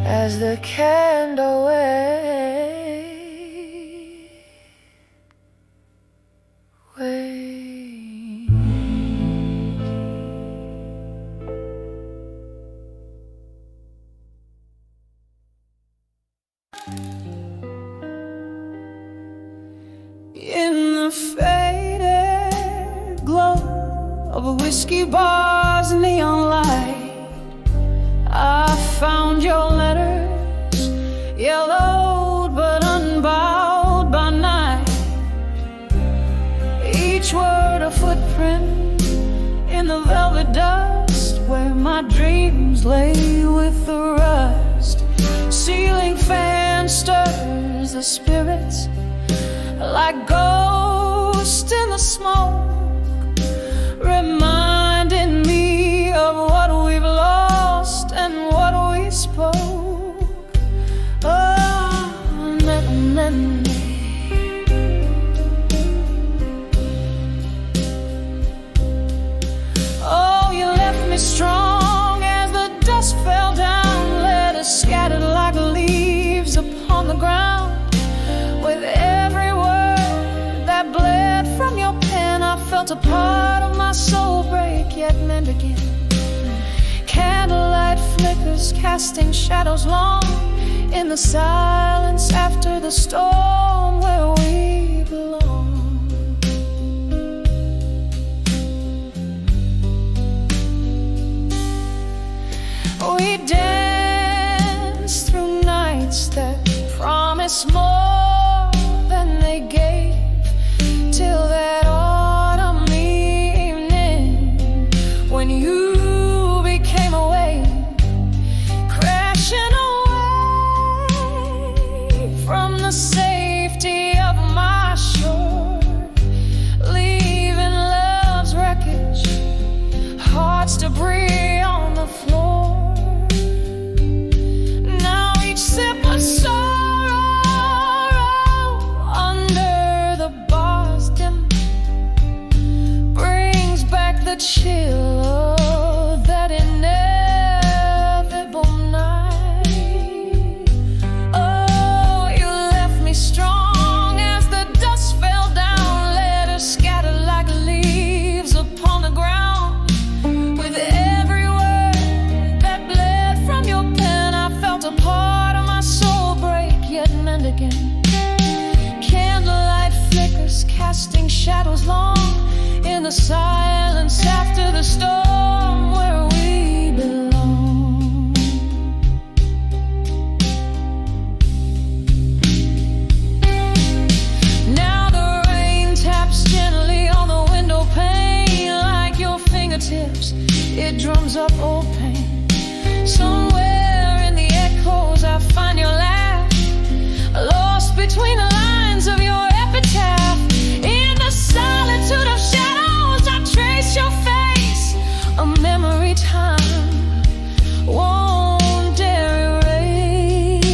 as the candle wanes. In the faded glow of a whiskey bar's neon light, I found your letters, yellowed but unbowed by night. Each word a footprint in the velvet dust where my dreams lay with the rust. Ceiling fan stirs the spirits like ghosts in the smoke, reminding me of what we've lost and what we spoke. Oh, oh, you left me strong as the dust fell down, letters scattered like leaves upon the ground. With every word that bled from your pen, I felt a part of my soul break, yet mend again. Candlelight flickers, casting shadows long in the silence after the storm where we belong. We dance through nights that promise more than they gave, till that autumn evening when you became a wave, crashing away from the safety of my shore, leaving love's wreckage, heart's debris on the floor. Now each sip of sorrow the silence after the storm, where we belong. Now the rain taps gently on the window pane, like your fingertips, it drums up old pain. Somewhere in the echoes I find your laugh, lost between the lines of your epitaph. In the solitude of shadows I trace your face, a memory time won't dare erase.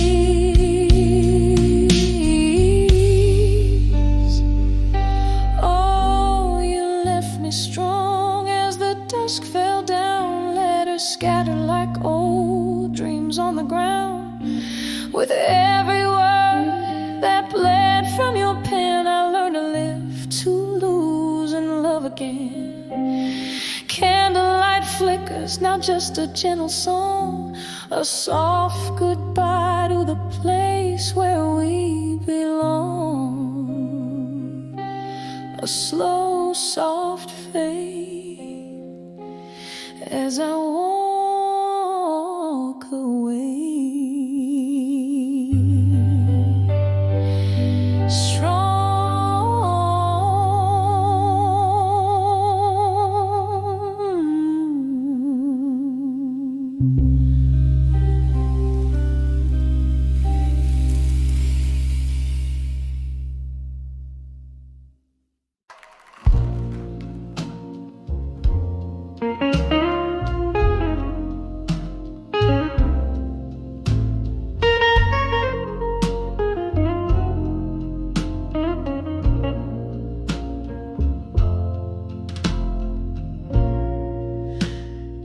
Oh, you left me strong as the dusk fell down, letters scattered like old dreams on the ground. With every word that bled from your pen, I learned to live, to lose, and love again. Candlelight flickers, now just a gentle song, a soft goodbye to the place where we belong. A slow, soft fade as I walk away.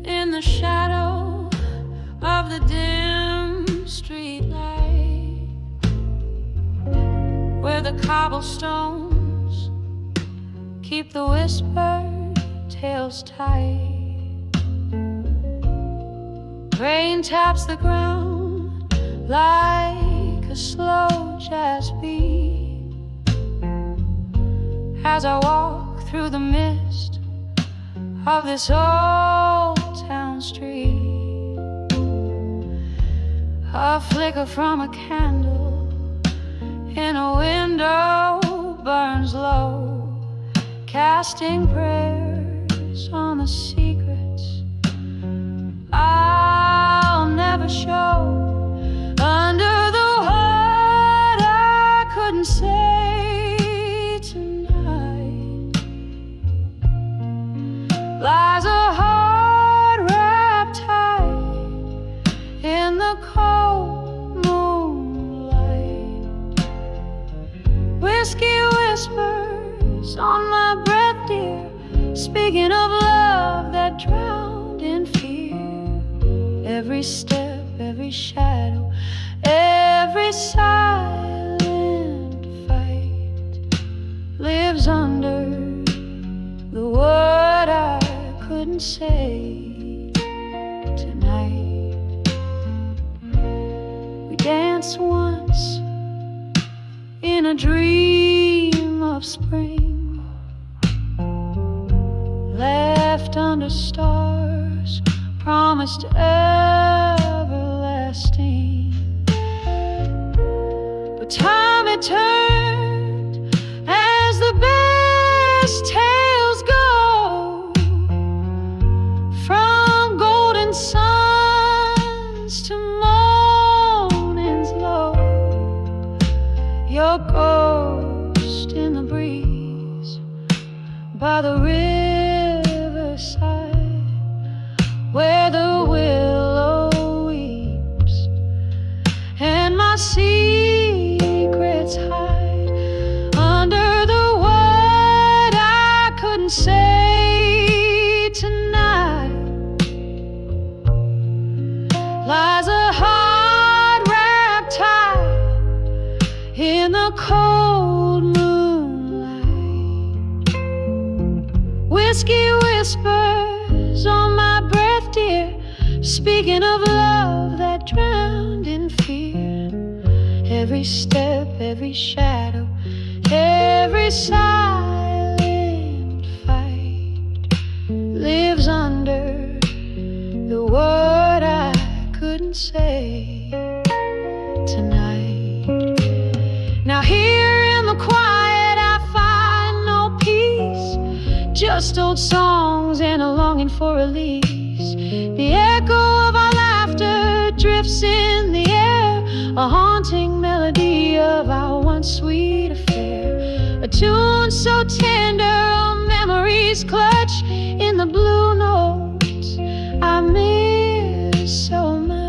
In the shadow of the dim street light, where the cobblestones keep the whispered tales tight, rain taps the ground like a slow jazz beat as I walk through the mist of this old town street. A flicker from a candle in a window burns low, casting prayers on the secrets I'll never show. Under the hood I couldn't say tonight lies a heart wrapped tight in the cold moonlight. Whiskey whispers on my breath, dear, speaking of love that drowned in fear. Every step, every shadow, every silent fight lives under the word I couldn't say tonight. We danced once in a dream of spring, left under stars, promised everlasting. But time it turned as the best tales go, from golden suns to mornings low. Your ghost in the breeze by the riverside, where the willow weeps and my secrets hide. Under the word I couldn't say tonight lies a heart wrapped tight in the cold moonlight. Whiskey whispers on my breath, dear, speaking of love that drowned in fear. Every step, every shadow, every silent fight say tonight. Now here in the quiet I find no peace, just old songs and a longing for release. The echo of our laughter drifts in the air, a haunting melody of our once sweet affair. A tune so tender, our memories clutch in the blue notes I miss so much.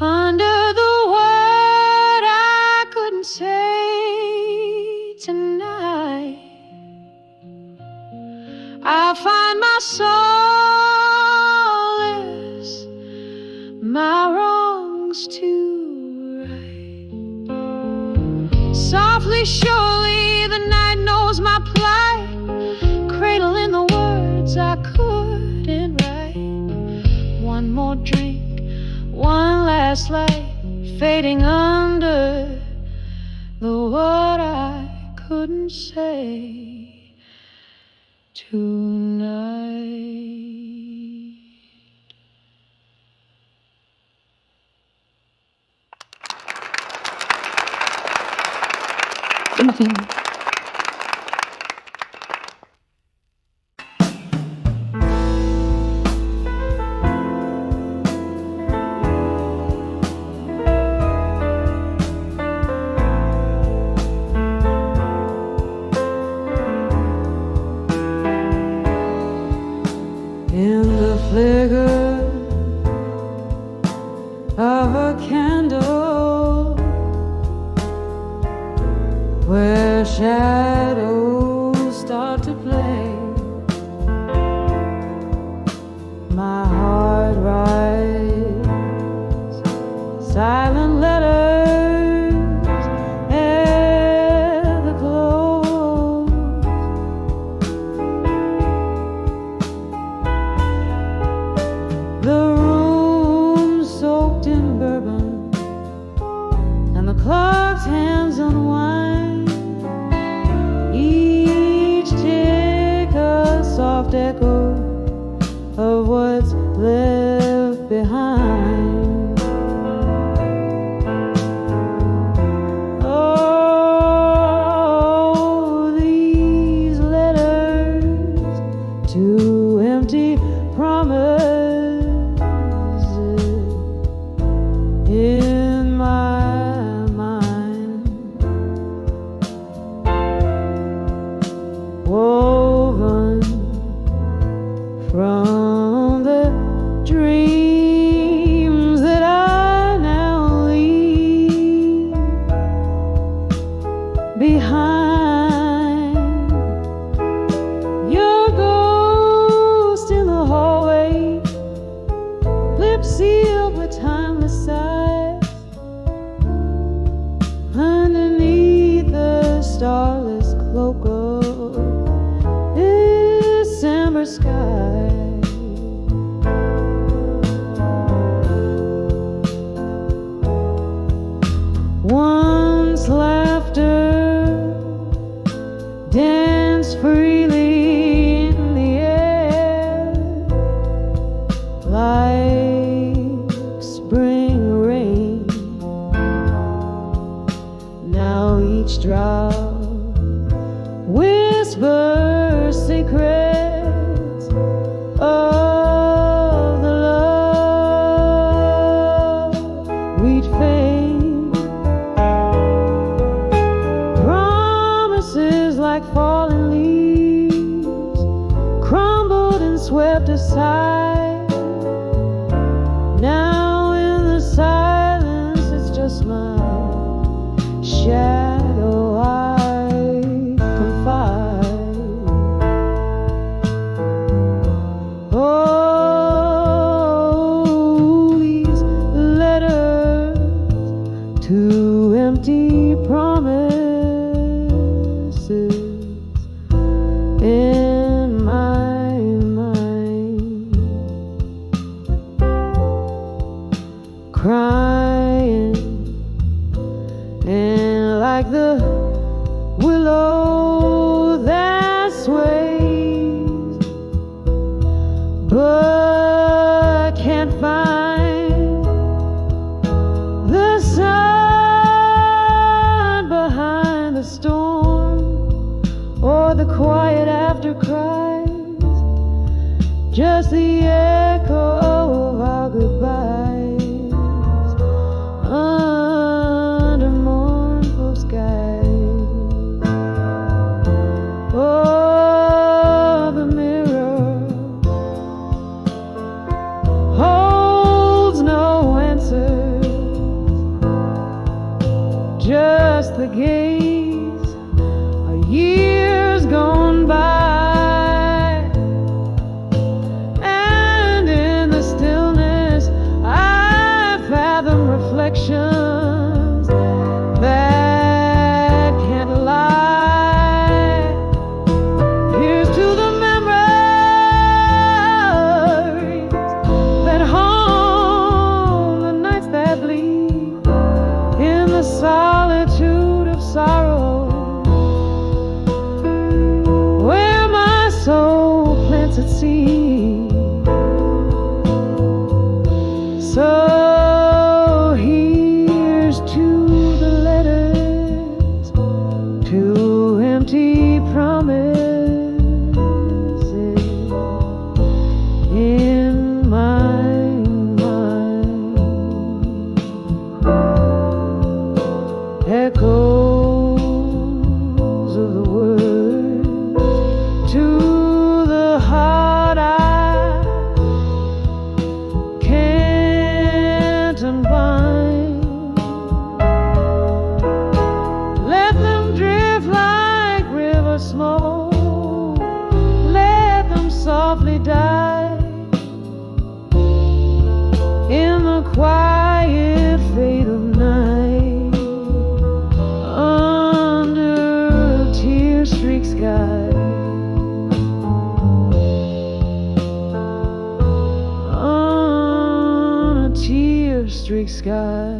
Under the word I couldn't say tonight, I find my solace, my wrongs to right. Softly, surely, the night knows my plight, cradling the words I couldn't write. One more drink, one last light, fading under the word I couldn't say tonight. In the flicker of a candle, where shadows start to play, my heart writes silent letters at the close. The room soaked in bourbon, and the clock's hands unwind, each tick a soft echo of what's left behind. Oh, these letters, two empty promises in my mind, woven from the dreams that I now leave behind. Your ghost in the hallway, lips sealed with timeless sighs, underneath the starless cloak of December sky. Once laughter danced freely in the air, like spring rain. Now each drop whispers secrets of the love we'd fade. Promises like fallen leaves, crumbled and swept aside. Now in the silence, it's just my shadow I confide. Oh, these letters, two empty promises in my mind, crying and like the willow that sways, but just the echo of our goodbyes under mournful skies. Oh, the mirror holds no answers, just the gaze of years gone by. Reflections that can't lie. Here's to the memories that haunt the nights that bleed in the solitude of sorrow, where my soul plants its seed. So empty promises in my mind, echoes of the words to the heart I can't unbind. Let them drift like river smoke, let them softly die in the quiet fade of night, under a tear-streaked sky, on a tear-streaked sky.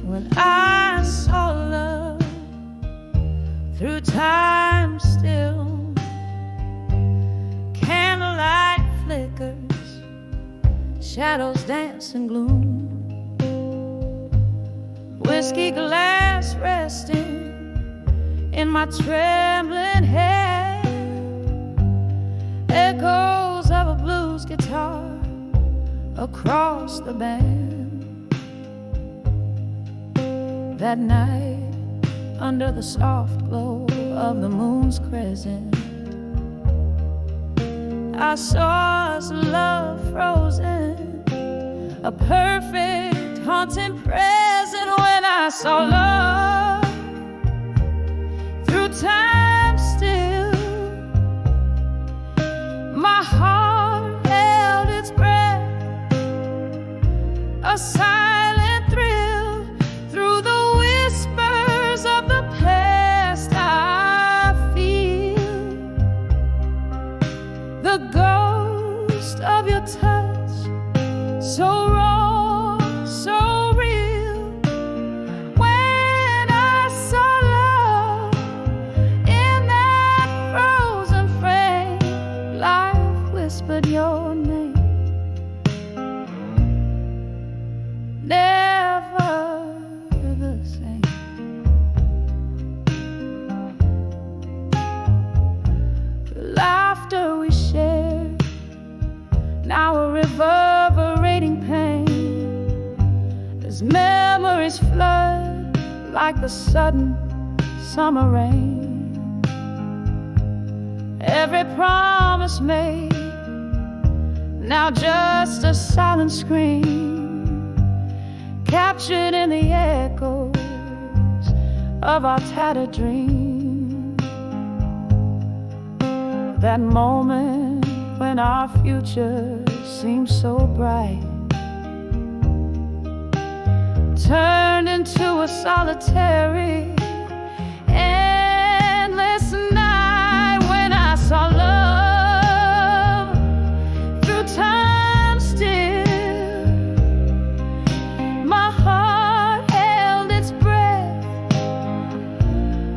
When I saw love through time still, candlelight flickers, shadows dance in gloom, whiskey glass resting in my trembling hand, echoes of a blues guitar across the band. That night, under the soft glow of the moon's crescent, I saw us love frozen, a perfect haunting present. When I saw love through time still, my heart held its breath, a silent thrill through the whispers of the past. I feel the ghost of your touch, so raw, so real. When I saw love in that frozen frame, life whispered your name. as memories flood like the sudden summer rain. Every promise made, now just a silent scream, captured in the echoes of our tattered dream. That moment when our future seemed so bright turned into a solitary, endless night when I saw love through time still. My heart held its breath,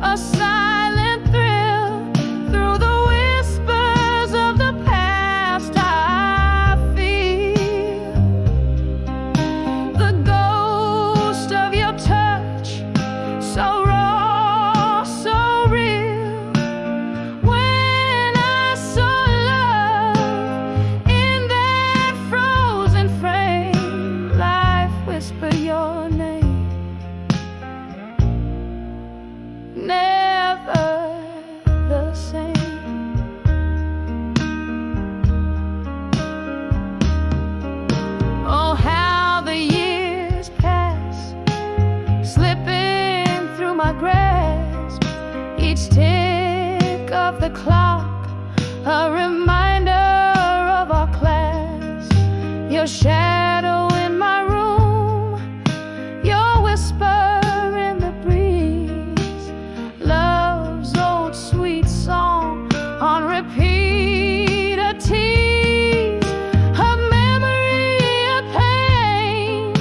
a silent thrill through the whispers of the past. I feel the ghost of your touch, so raw, so real. When I saw love in that frozen frame, life whispered your name. Never the same. Oh, how the years pass, slipping through my grasp. Each tick of the clock, a reminder of our class. Your shadow in my room, your whisper in the breeze, love's old sweet song on repeat, a tease, a memory, a pain,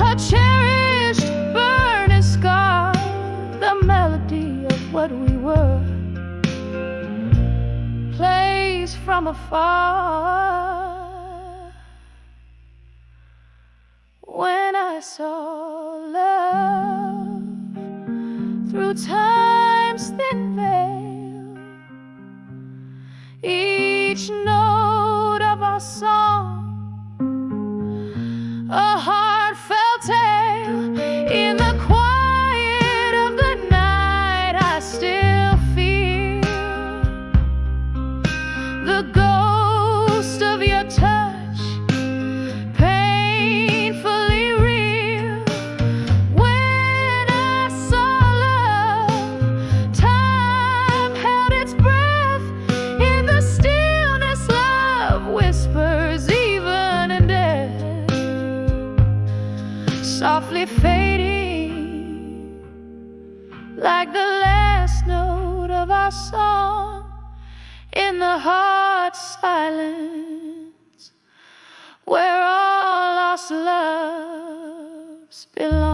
a cherished burning scar, the melody of what we were, plays from afar. When I saw love through time's thin veil, each note of our song a heartfelt tale. In the quiet of the night, I still feel the ghost of your touch, painfully real. When I saw love, time held its breath in the stillness. Love whispers even in death, softly fading like the last note of our song in the heart's silence, where all lost loves belong.